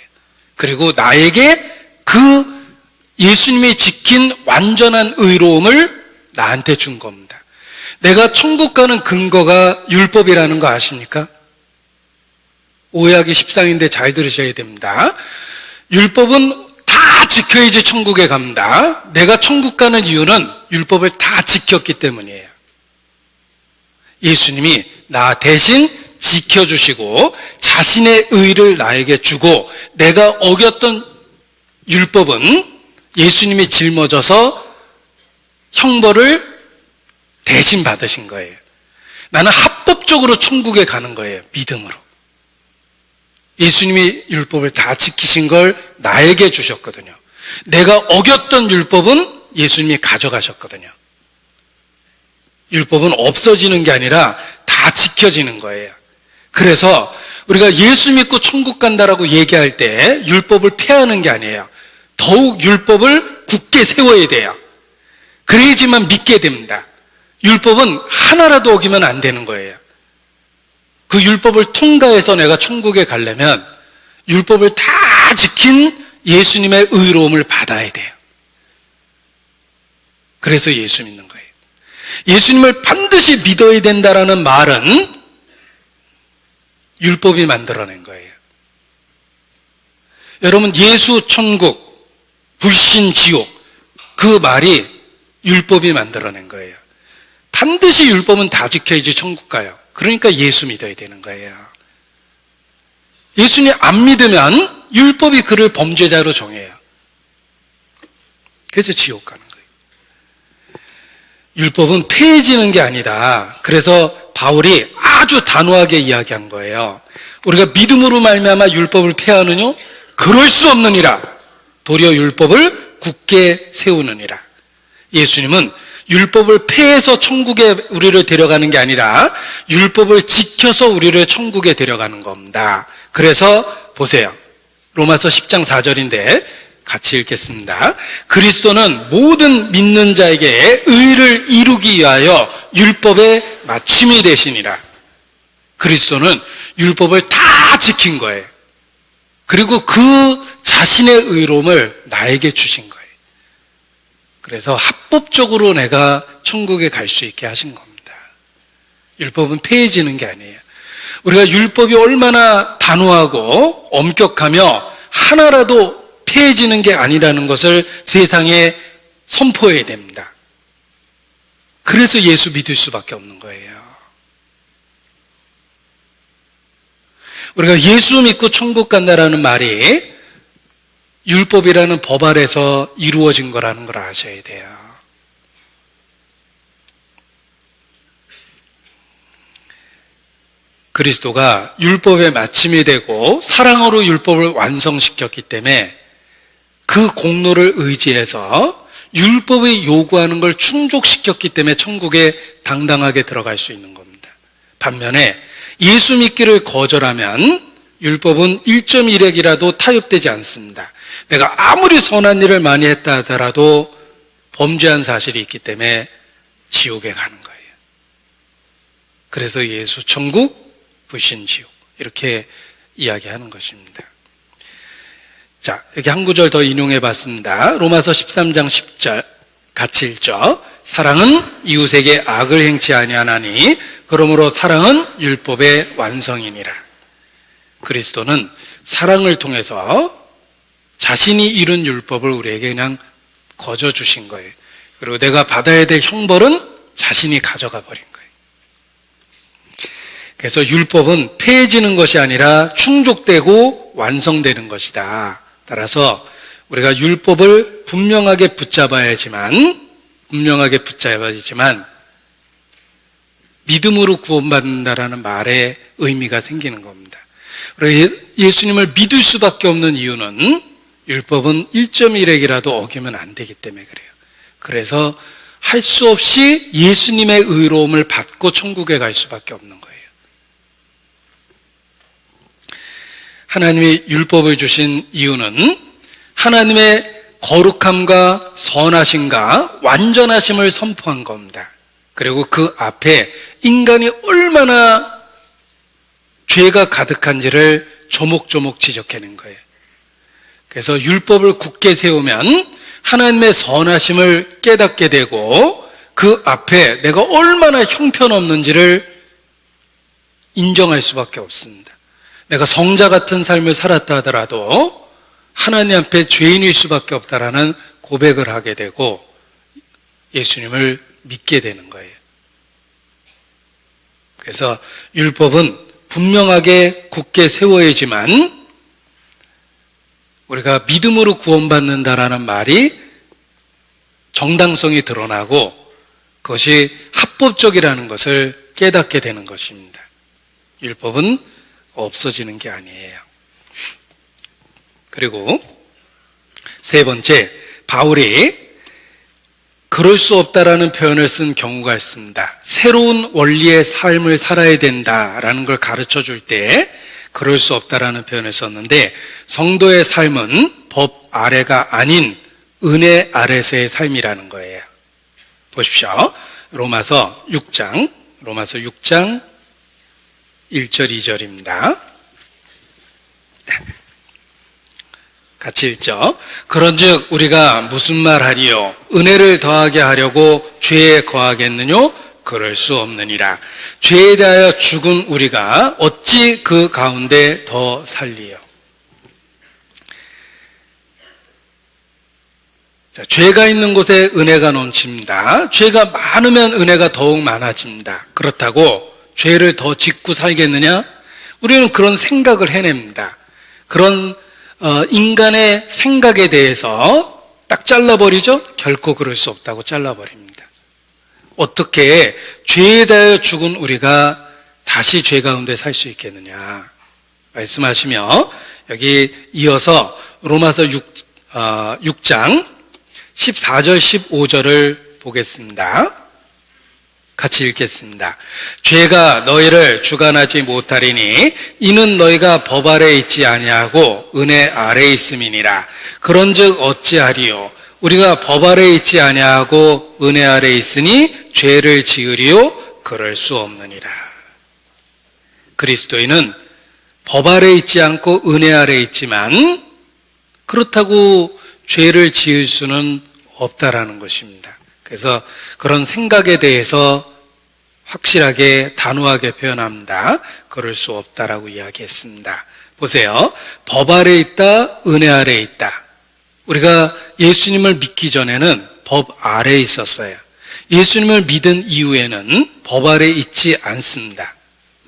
그리고 나에게 그 예수님이 지킨 완전한 의로움을 나한테 준 겁니다. 내가 천국 가는 근거가 율법이라는 거 아십니까? 오해하기 십상인데 잘 들으셔야 됩니다. 율법은 다 지켜야지 천국에 갑니다. 내가 천국 가는 이유는 율법을 다 지켰기 때문이에요. 예수님이 나 대신 지켜주시고 자신의 의를 나에게 주고 내가 어겼던 율법은 예수님이 짊어져서 형벌을 대신 받으신 거예요. 나는 합법적으로 천국에 가는 거예요. 믿음으로. 예수님이 율법을 다 지키신 걸 나에게 주셨거든요. 내가 어겼던 율법은 예수님이 가져가셨거든요. 율법은 없어지는 게 아니라 다 지켜지는 거예요. 그래서 우리가 예수 믿고 천국 간다라고 얘기할 때 율법을 폐하는 게 아니에요. 더욱 율법을 굳게 세워야 돼요. 그래야지만 믿게 됩니다. 율법은 하나라도 어기면 안 되는 거예요. 그 율법을 통과해서 내가 천국에 가려면 율법을 다 지킨 예수님의 의로움을 받아야 돼요. 그래서 예수 믿는 거예요. 예수님을 반드시 믿어야 된다라는 말은 율법이 만들어낸 거예요. 여러분, 예수 천국, 불신 지옥, 그 말이 율법이 만들어낸 거예요. 반드시 율법은 다 지켜야지 천국 가요. 그러니까 예수 믿어야 되는 거예요. 예수님 안 믿으면 율법이 그를 범죄자로 정해요. 그래서 지옥 가는 거예요. 율법은 폐해지는 게 아니다. 그래서 바울이 아주 단호하게 이야기한 거예요. 우리가 믿음으로 말미암아 율법을 폐하느뇨? 그럴 수 없느니라. 도리어 율법을 굳게 세우느니라. 예수님은 율법을 폐해서 천국에 우리를 데려가는 게 아니라 율법을 지켜서 우리를 천국에 데려가는 겁니다. 그래서 보세요. 로마서 10장 4절인데 같이 읽겠습니다. 그리스도는 모든 믿는 자에게 의를 이루기 위하여 율법의 마침이 되시니라. 그리스도는 율법을 다 지킨 거예요. 그리고 그 자신의 의로움을 나에게 주신 거예요. 그래서 합법적으로 내가 천국에 갈 수 있게 하신 겁니다. 율법은 폐해지는 게 아니에요. 우리가 율법이 얼마나 단호하고 엄격하며 하나라도 폐해지는 게 아니라는 것을 세상에 선포해야 됩니다. 그래서 예수 믿을 수밖에 없는 거예요. 우리가 예수 믿고 천국 간다라는 말이 율법이라는 법 아래서 이루어진 거라는 걸 아셔야 돼요. 그리스도가 율법의 마침이 되고 사랑으로 율법을 완성시켰기 때문에 그 공로를 의지해서 율법이 요구하는 걸 충족시켰기 때문에 천국에 당당하게 들어갈 수 있는 겁니다. 반면에 예수 믿기를 거절하면 율법은 1.1핵이라도 타협되지 않습니다. 내가 아무리 선한 일을 많이 했다 하더라도 범죄한 사실이 있기 때문에 지옥에 가는 거예요. 그래서 예수 천국, 불신 지옥 이렇게 이야기하는 것입니다. 자, 여기 한 구절 더 인용해 봤습니다. 로마서 13장 10절 같이 읽죠. 사랑은 이웃에게 악을 행치 아니하나니 그러므로 사랑은 율법의 완성이니라. 그리스도는 사랑을 통해서 자신이 이룬 율법을 우리에게 그냥 거저 주신 거예요. 그리고 내가 받아야 될 형벌은 자신이 가져가 버린 거예요. 그래서 율법은 폐해지는 것이 아니라 충족되고 완성되는 것이다. 따라서 우리가 율법을 분명하게 붙잡아야지만 믿음으로 구원받는다라는 말에 의미가 생기는 겁니다. 예수님을 믿을 수밖에 없는 이유는 율법은 1.1핵이라도 어기면 안 되기 때문에 그래요. 그래서 할 수 없이 예수님의 의로움을 받고 천국에 갈 수밖에 없는 거예요. 하나님이 율법을 주신 이유는 하나님의 거룩함과 선하심과 완전하심을 선포한 겁니다. 그리고 그 앞에 인간이 얼마나 죄가 가득한지를 조목조목 지적해낸 거예요. 그래서 율법을 굳게 세우면 하나님의 선하심을 깨닫게 되고 그 앞에 내가 얼마나 형편없는지를 인정할 수밖에 없습니다. 내가 성자 같은 삶을 살았다 하더라도 하나님 앞에 죄인일 수밖에 없다라는 고백을 하게 되고 예수님을 믿게 되는 거예요. 그래서 율법은 분명하게 굳게 세워야지만 우리가 믿음으로 구원받는다라는 말이 정당성이 드러나고 그것이 합법적이라는 것을 깨닫게 되는 것입니다. 율법은 없어지는 게 아니에요. 그리고 세 번째, 바울이 그럴 수 없다라는 표현을 쓴 경우가 있습니다. 새로운 원리의 삶을 살아야 된다라는 걸 가르쳐 줄 때 그럴 수 없다라는 표현을 썼는데, 성도의 삶은 법 아래가 아닌 은혜 아래서의 삶이라는 거예요. 보십시오. 로마서 6장 1절 2절입니다. 같이 읽죠. 그런즉 우리가 무슨 말 하리요? 은혜를 더하게 하려고 죄에 거하겠느뇨? 그럴 수 없느니라. 죄에 대하여 죽은 우리가 어찌 그 가운데 더 살리요? 자, 죄가 있는 곳에 은혜가 넘칩니다. 죄가 많으면 은혜가 더욱 많아집니다. 그렇다고 죄를 더 짓고 살겠느냐? 우리는 그런 생각을 해냅니다. 그런 인간의 생각에 대해서 딱 잘라버리죠? 결코 그럴 수 없다고 잘라버립니다. 어떻게 죄에 대하여 죽은 우리가 다시 죄 가운데 살 수 있겠느냐 말씀하시며, 여기 이어서 로마서 6장 14절 15절을 보겠습니다. 같이 읽겠습니다. 죄가 너희를 주관하지 못하리니 이는 너희가 법 아래 있지 아니하고 은혜 아래 있음이니라. 그런즉 어찌하리요? 우리가 법 아래 있지 아니하고 은혜 아래 있으니 죄를 지으리요? 그럴 수 없느니라. 그리스도인은 법 아래 있지 않고 은혜 아래 있지만 그렇다고 죄를 지을 수는 없다라는 것입니다. 그래서 그런 생각에 대해서 확실하게 단호하게 표현합니다. 그럴 수 없다라고 이야기했습니다. 보세요. 법 아래 있다, 은혜 아래 있다. 우리가 예수님을 믿기 전에는 법 아래에 있었어요. 예수님을 믿은 이후에는 법 아래에 있지 않습니다.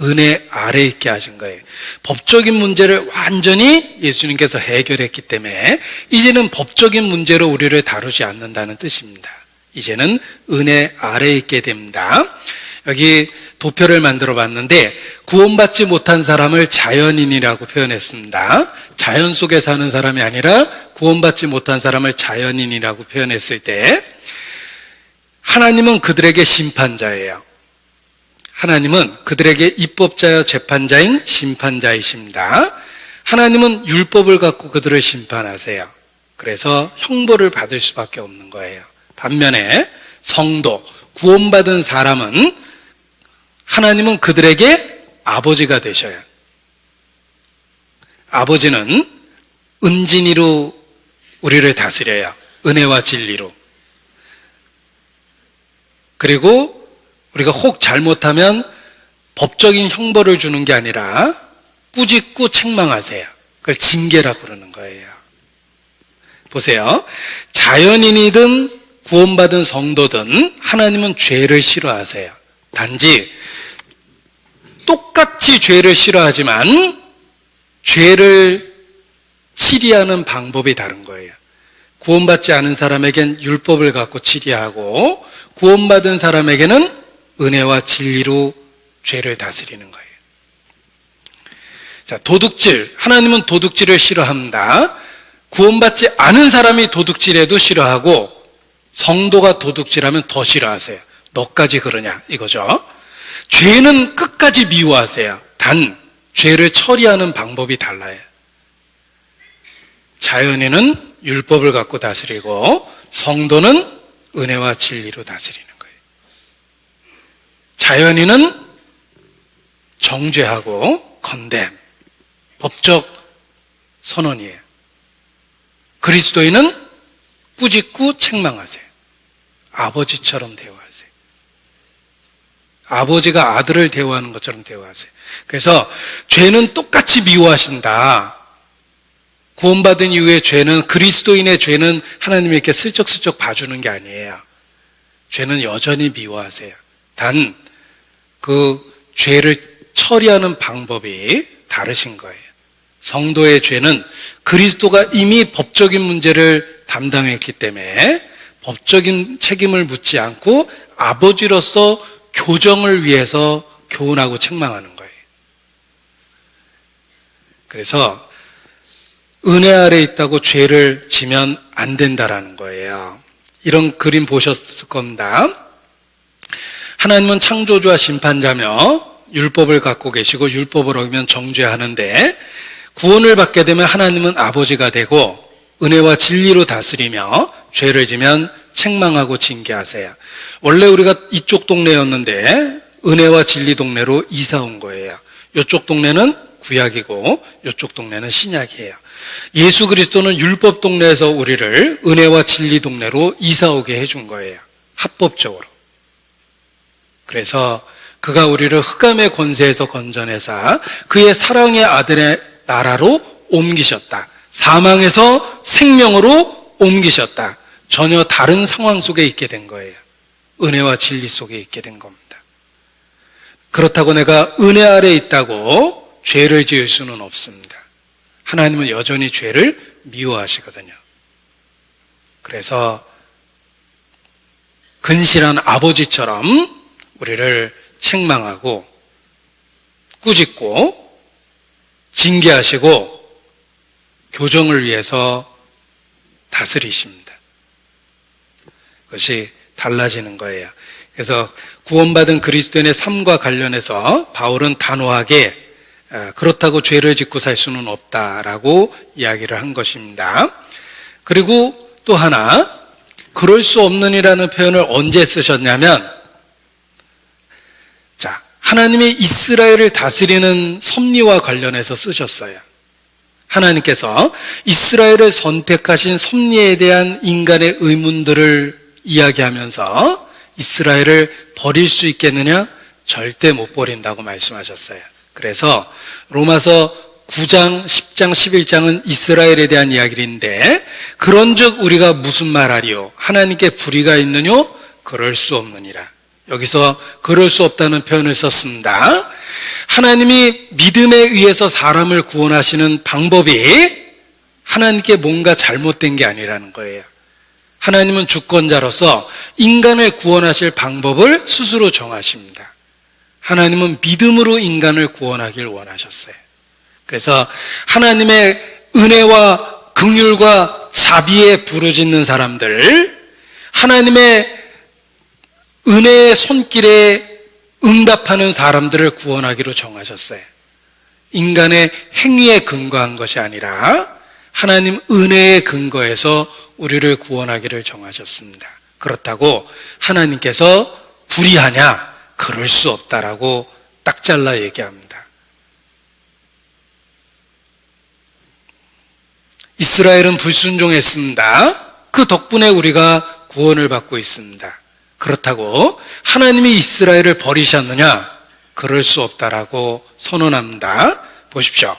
은혜 아래에 있게 하신 거예요. 법적인 문제를 완전히 예수님께서 해결했기 때문에 이제는 법적인 문제로 우리를 다루지 않는다는 뜻입니다. 이제는 은혜 아래에 있게 됩니다. 여기 도표를 만들어 봤는데 구원받지 못한 사람을 자연인이라고 표현했습니다. 자연 속에 사는 사람이 아니라 구원받지 못한 사람을 자연인이라고 표현했을 때 하나님은 그들에게 심판자예요. 하나님은 그들에게 입법자여 재판자인 심판자이십니다. 하나님은 율법을 갖고 그들을 심판하세요. 그래서 형벌을 받을 수밖에 없는 거예요. 반면에 성도, 구원받은 사람은 하나님은 그들에게 아버지가 되셔요. 아버지는 은진이로 우리를 다스려요. 은혜와 진리로. 그리고 우리가 혹 잘못하면 법적인 형벌을 주는 게 아니라 꾸짖고 책망하세요. 그걸 징계라고 그러는 거예요. 보세요. 자연인이든 구원받은 성도든 하나님은 죄를 싫어하세요. 단지 똑같이 죄를 싫어하지만 죄를 치리하는 방법이 다른 거예요. 구원받지 않은 사람에겐 율법을 갖고 치리하고 구원받은 사람에게는 은혜와 진리로 죄를 다스리는 거예요. 자, 도둑질. 하나님은 도둑질을 싫어합니다. 구원받지 않은 사람이 도둑질해도 싫어하고 성도가 도둑질하면 더 싫어하세요. 너까지 그러냐 이거죠. 죄는 끝까지 미워하세요. 단 죄를 처리하는 방법이 달라요. 자연인은 율법을 갖고 다스리고 성도는 은혜와 진리로 다스리는 거예요. 자연인은 정죄하고 컨뎀, 법적 선언이에요. 그리스도인은 꾸짖고 책망하세요. 아버지처럼 대우하세요. 아버지가 아들을 대우하는 것처럼 대우하세요. 그래서 죄는 똑같이 미워하신다. 구원받은 이후에 죄는, 그리스도인의 죄는 하나님이 이렇게 슬쩍슬쩍 봐주는 게 아니에요. 죄는 여전히 미워하세요. 단 그 죄를 처리하는 방법이 다르신 거예요. 성도의 죄는 그리스도가 이미 법적인 문제를 담당했기 때문에 법적인 책임을 묻지 않고 아버지로서 교정을 위해서 교훈하고 책망하는 거예요. 그래서 은혜 아래 있다고 죄를 지면 안 된다라는 거예요. 이런 그림 보셨을 겁니다. 하나님은 창조주와 심판자며 율법을 갖고 계시고 율법을 어기면 정죄하는데, 구원을 받게 되면 하나님은 아버지가 되고 은혜와 진리로 다스리며 죄를 지면 책망하고 징계하세요. 원래 우리가 이쪽 동네였는데 은혜와 진리 동네로 이사 온 거예요. 이쪽 동네는 구약이고 이쪽 동네는 신약이에요. 예수 그리스도는 율법 동네에서 우리를 은혜와 진리 동네로 이사 오게 해준 거예요. 합법적으로. 그래서 그가 우리를 흑암의 권세에서 건져내사 그의 사랑의 아들의 나라로 옮기셨다. 사망에서 생명으로 옮기셨다. 전혀 다른 상황 속에 있게 된 거예요. 은혜와 진리 속에 있게 된 겁니다. 그렇다고 내가 은혜 아래 있다고 죄를 지을 수는 없습니다. 하나님은 여전히 죄를 미워하시거든요. 그래서 근실한 아버지처럼 우리를 책망하고 꾸짖고 징계하시고 교정을 위해서 다스리십니다. 그것이 달라지는 거예요. 그래서 구원받은 그리스도인의 삶과 관련해서 바울은 단호하게 그렇다고 죄를 짓고 살 수는 없다라고 이야기를 한 것입니다. 그리고 또 하나, 그럴 수 없느니라는 표현을 언제 쓰셨냐면, 자, 하나님이 이스라엘을 다스리는 섭리와 관련해서 쓰셨어요. 하나님께서 이스라엘을 선택하신 섭리에 대한 인간의 의문들을 이야기하면서 이스라엘을 버릴 수 있겠느냐? 절대 못 버린다고 말씀하셨어요. 그래서 로마서 9장, 10장, 11장은 이스라엘에 대한 이야기인데, 그런즉 우리가 무슨 말하리요? 하나님께 불의가 있느뇨? 그럴 수 없느니라. 여기서 그럴 수 없다는 표현을 썼습니다. 하나님이 믿음에 의해서 사람을 구원하시는 방법이 하나님께 뭔가 잘못된 게 아니라는 거예요. 하나님은 주권자로서 인간을 구원하실 방법을 스스로 정하십니다. 하나님은 믿음으로 인간을 구원하길 원하셨어요. 그래서 하나님의 은혜와 긍휼과 자비에 부르짖는 사람들, 하나님의 은혜의 손길에 응답하는 사람들을 구원하기로 정하셨어요. 인간의 행위에 근거한 것이 아니라 하나님 은혜에 근거해서 우리를 구원하기를 정하셨습니다. 그렇다고 하나님께서 불의하냐? 그럴 수 없다라고 딱 잘라 얘기합니다. 이스라엘은 불순종했습니다. 그 덕분에 우리가 구원을 받고 있습니다. 그렇다고 하나님이 이스라엘을 버리셨느냐? 그럴 수 없다라고 선언합니다. 보십시오.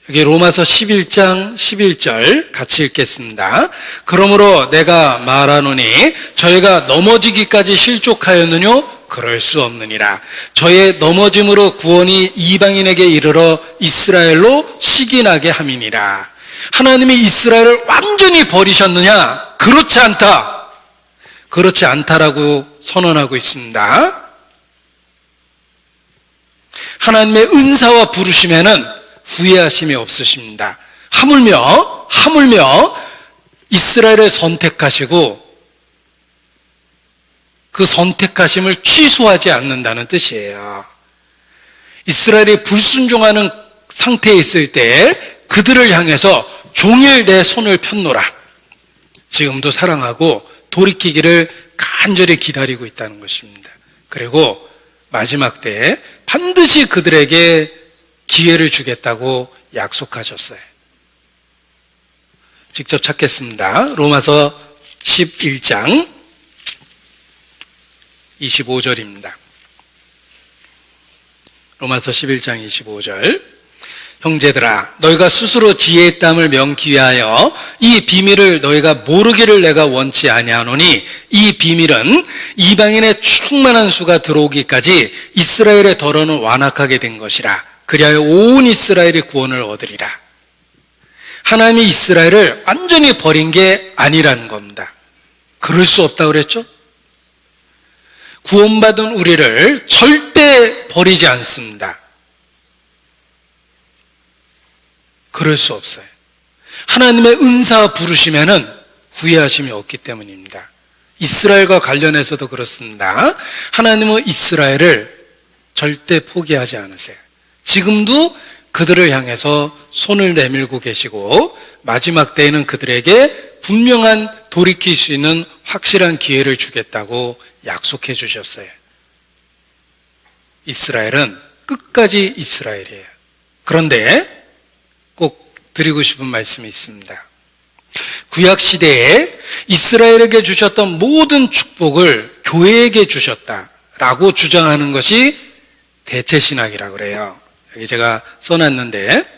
여기 로마서 11장 11절 같이 읽겠습니다. 그러므로 내가 말하노니 저희가 넘어지기까지 실족하였느뇨? 그럴 수 없느니라. 저의 넘어짐으로 구원이 이방인에게 이르러 이스라엘로 시기나게 함이니라. 하나님이 이스라엘을 완전히 버리셨느냐? 그렇지 않다. 그렇지 않다라고 선언하고 있습니다. 하나님의 은사와 부르심에는 후회하심이 없으십니다. 하물며 이스라엘을 선택하시고 그 선택하심을 취소하지 않는다는 뜻이에요. 이스라엘이 불순종하는 상태에 있을 때 그들을 향해서 종일 내 손을 폈노라. 지금도 사랑하고 돌이키기를 간절히 기다리고 있다는 것입니다. 그리고 마지막 때에 반드시 그들에게 기회를 주겠다고 약속하셨어요. 직접 찾겠습니다. 로마서 11장 25절입니다. 로마서 11장 25절. 형제들아, 너희가 스스로 지혜의 땀을 명기 위하여 이 비밀을 너희가 모르기를 내가 원치 아니하노니, 이 비밀은 이방인의 충만한 수가 들어오기까지 이스라엘의 덜어는 완악하게 된 것이라. 그리하여 온 이스라엘이 구원을 얻으리라. 하나님이 이스라엘을 완전히 버린 게 아니라는 겁니다. 그럴 수 없다고 그랬죠? 구원받은 우리를 절대 버리지 않습니다. 그럴 수 없어요. 하나님의 은사 부르시면은 후회하심이 없기 때문입니다. 이스라엘과 관련해서도 그렇습니다. 하나님은 이스라엘을 절대 포기하지 않으세요. 지금도 그들을 향해서 손을 내밀고 계시고, 마지막 때에는 그들에게 분명한 돌이킬 수 있는 확실한 기회를 주겠다고 약속해 주셨어요. 이스라엘은 끝까지 이스라엘이에요. 그런데 꼭 드리고 싶은 말씀이 있습니다. 구약시대에 이스라엘에게 주셨던 모든 축복을 교회에게 주셨다라고 주장하는 것이 대체신학이라고 그래요. 여기 제가 써놨는데,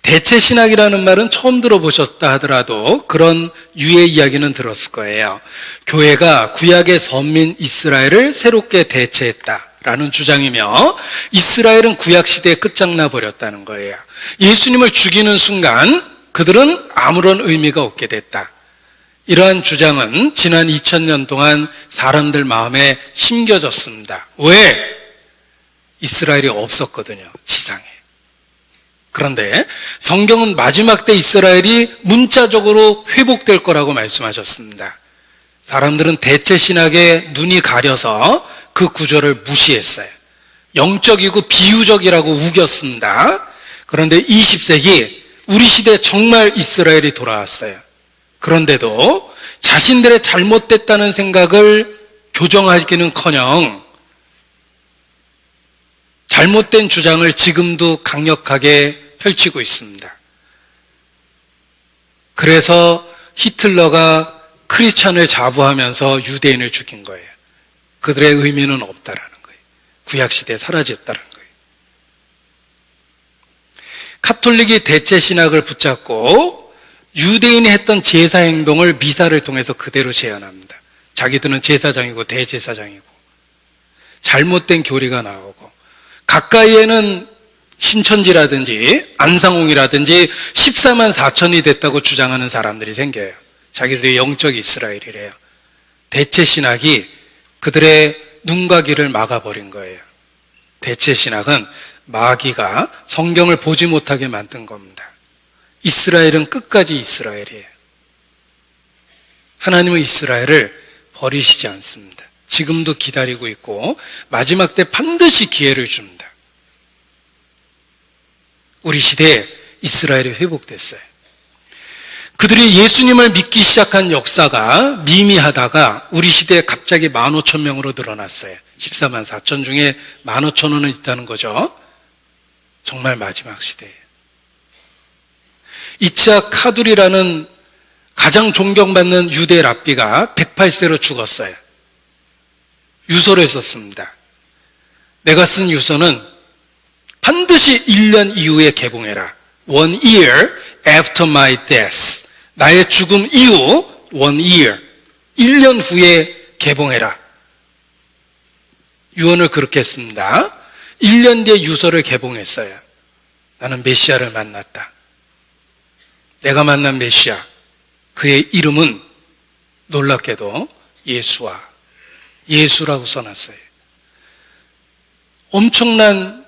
대체신학이라는 말은 처음 들어보셨다 하더라도 그런 유의 이야기는 들었을 거예요. 교회가 구약의 선민 이스라엘을 새롭게 대체했다라는 주장이며, 이스라엘은 구약시대에 끝장나 버렸다는 거예요. 예수님을 죽이는 순간 그들은 아무런 의미가 없게 됐다. 이러한 주장은 지난 2000년 동안 사람들 마음에 심겨졌습니다. 왜? 이스라엘이 없었거든요, 지상에. 그런데 성경은 마지막 때 이스라엘이 문자적으로 회복될 거라고 말씀하셨습니다. 사람들은 대체신학에 눈이 가려서 그 구절을 무시했어요. 영적이고 비유적이라고 우겼습니다. 그런데 20세기 우리 시대에 정말 이스라엘이 돌아왔어요. 그런데도 자신들의 잘못됐다는 생각을 교정하기는커녕 잘못된 주장을 지금도 강력하게 펼치고 있습니다. 그래서 히틀러가 크리스찬을 자부하면서 유대인을 죽인 거예요. 그들의 의미는 없다라는 거예요. 구약시대에 사라졌다는 거예요. 카톨릭이 대체신학을 붙잡고 유대인이 했던 제사 행동을 미사를 통해서 그대로 재현합니다. 자기들은 제사장이고 대제사장이고, 잘못된 교리가 나오고, 가까이에는 신천지라든지 안상홍이라든지 14만 4천이 됐다고 주장하는 사람들이 생겨요. 자기들이 영적 이스라엘이래요. 대체신학이 그들의 눈과 귀를 막아버린 거예요. 대체신학은 마귀가 성경을 보지 못하게 만든 겁니다. 이스라엘은 끝까지 이스라엘이에요. 하나님은 이스라엘을 버리시지 않습니다. 지금도 기다리고 있고 마지막 때 반드시 기회를 줍니다. 우리 시대에 이스라엘이 회복됐어요. 그들이 예수님을 믿기 시작한 역사가 미미하다가 우리 시대에 갑자기 15,000명으로 늘어났어요. 14만 4천 중에 15,000원은 있다는 거죠. 정말 마지막 시대예요. 이츠학 카둘이라는 가장 존경받는 유대 랍비가 108세로 죽었어요. 유서를 썼습니다. 내가 쓴 유서는 반드시 1년 이후에 개봉해라. 1 year after my death. 나의 죽음 이후 1 year. 1년 후에 개봉해라. 유언을 그렇게 했습니다. 1년 뒤에 유서를 개봉했어요. 나는 메시아를 만났다. 내가 만난 메시아, 그의 이름은 놀랍게도 예수라고 써놨어요. 엄청난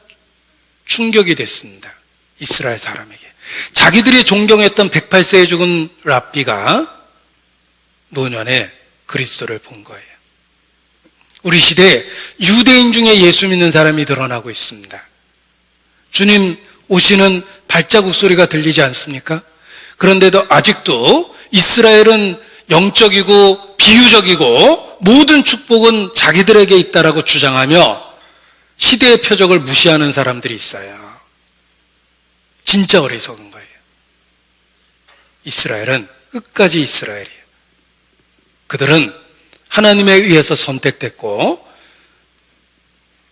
충격이 됐습니다. 이스라엘 사람에게. 자기들이 존경했던 108세에 죽은 랍비가 노년에 그리스도를 본 거예요. 우리 시대에 유대인 중에 예수 믿는 사람이 늘어나고 있습니다. 주님 오시는 발자국 소리가 들리지 않습니까? 그런데도 아직도 이스라엘은 영적이고 비유적이고 모든 축복은 자기들에게 있다라고 주장하며 시대의 표적을 무시하는 사람들이 있어요. 진짜 어리석은 거예요. 이스라엘은 끝까지 이스라엘이에요. 그들은 하나님에 의해서 선택됐고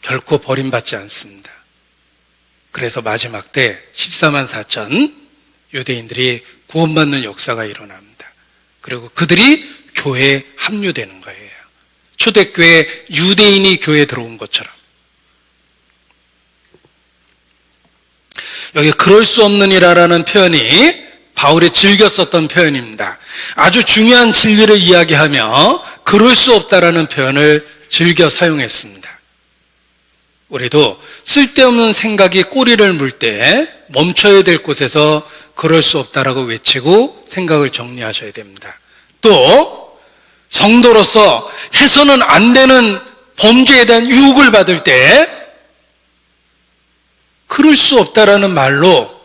결코 버림받지 않습니다. 그래서 마지막 때 14만 4천 유대인들이 구원받는 역사가 일어납니다. 그리고 그들이 교회에 합류되는 거예요. 초대교회 유대인이 교회에 들어온 것처럼. 여기 그럴 수 없느니라라는 표현이 바울이 즐겨 썼던 표현입니다. 아주 중요한 진리를 이야기하며 그럴 수 없다라는 표현을 즐겨 사용했습니다. 우리도 쓸데없는 생각이 꼬리를 물 때 멈춰야 될 곳에서 그럴 수 없다라고 외치고 생각을 정리하셔야 됩니다. 또 성도로서 해서는 안 되는 범죄에 대한 유혹을 받을 때 그럴 수 없다라는 말로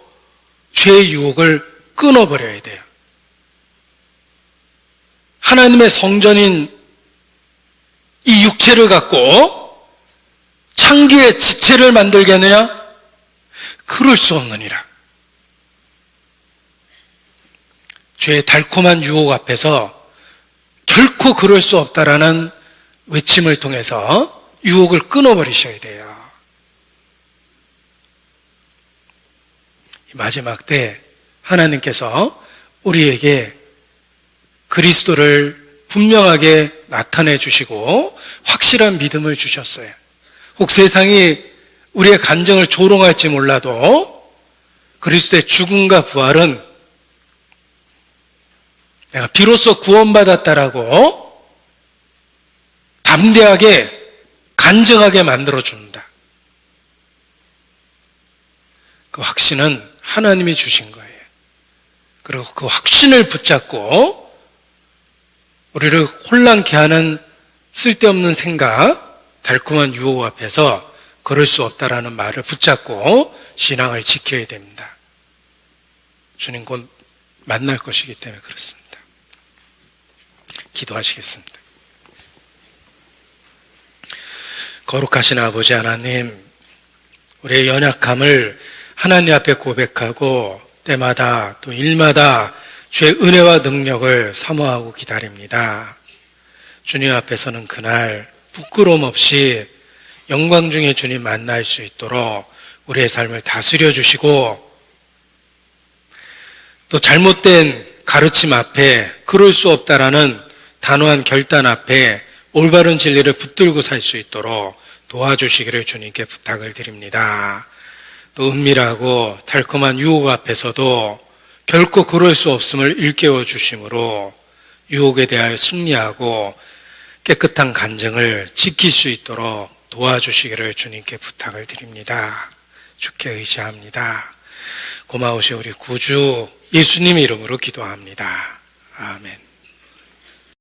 죄의 유혹을 끊어버려야 돼요. 하나님의 성전인 이 육체를 갖고 창기의 지체를 만들겠느냐? 그럴 수 없느니라. 죄의 달콤한 유혹 앞에서 결코 그럴 수 없다라는 외침을 통해서 유혹을 끊어버리셔야 돼요. 마지막 때 하나님께서 우리에게 그리스도를 분명하게 나타내 주시고 확실한 믿음을 주셨어요. 혹 세상이 우리의 간증을 조롱할지 몰라도 그리스도의 죽음과 부활은 내가 비로소 구원받았다라고 담대하게 간증하게 만들어줍니다. 그 확신은 하나님이 주신 거예요. 그리고 그 확신을 붙잡고 우리를 혼란케 하는 쓸데없는 생각, 달콤한 유혹 앞에서 그럴 수 없다라는 말을 붙잡고 신앙을 지켜야 됩니다. 주님 곧 만날 것이기 때문에 그렇습니다. 기도하시겠습니다. 거룩하신 아버지 하나님, 우리의 연약함을 하나님 앞에 고백하고 때마다 또 일마다 주의 은혜와 능력을 사모하고 기다립니다. 주님 앞에서는 그날 부끄러움 없이 영광 중에 주님 만날 수 있도록 우리의 삶을 다스려 주시고 또 잘못된 가르침 앞에 그럴 수 없다라는 단호한 결단 앞에 올바른 진리를 붙들고 살 수 있도록 도와주시기를 주님께 부탁을 드립니다. 또 은밀하고 달콤한 유혹 앞에서도 결코 그럴 수 없음을 일깨워 주심으로 유혹에 대하여 승리하고 깨끗한 간증을 지킬 수 있도록 도와주시기를 주님께 부탁을 드립니다. 주께 의지합니다. 고마우신 우리 구주 예수님 이름으로 기도합니다. 아멘.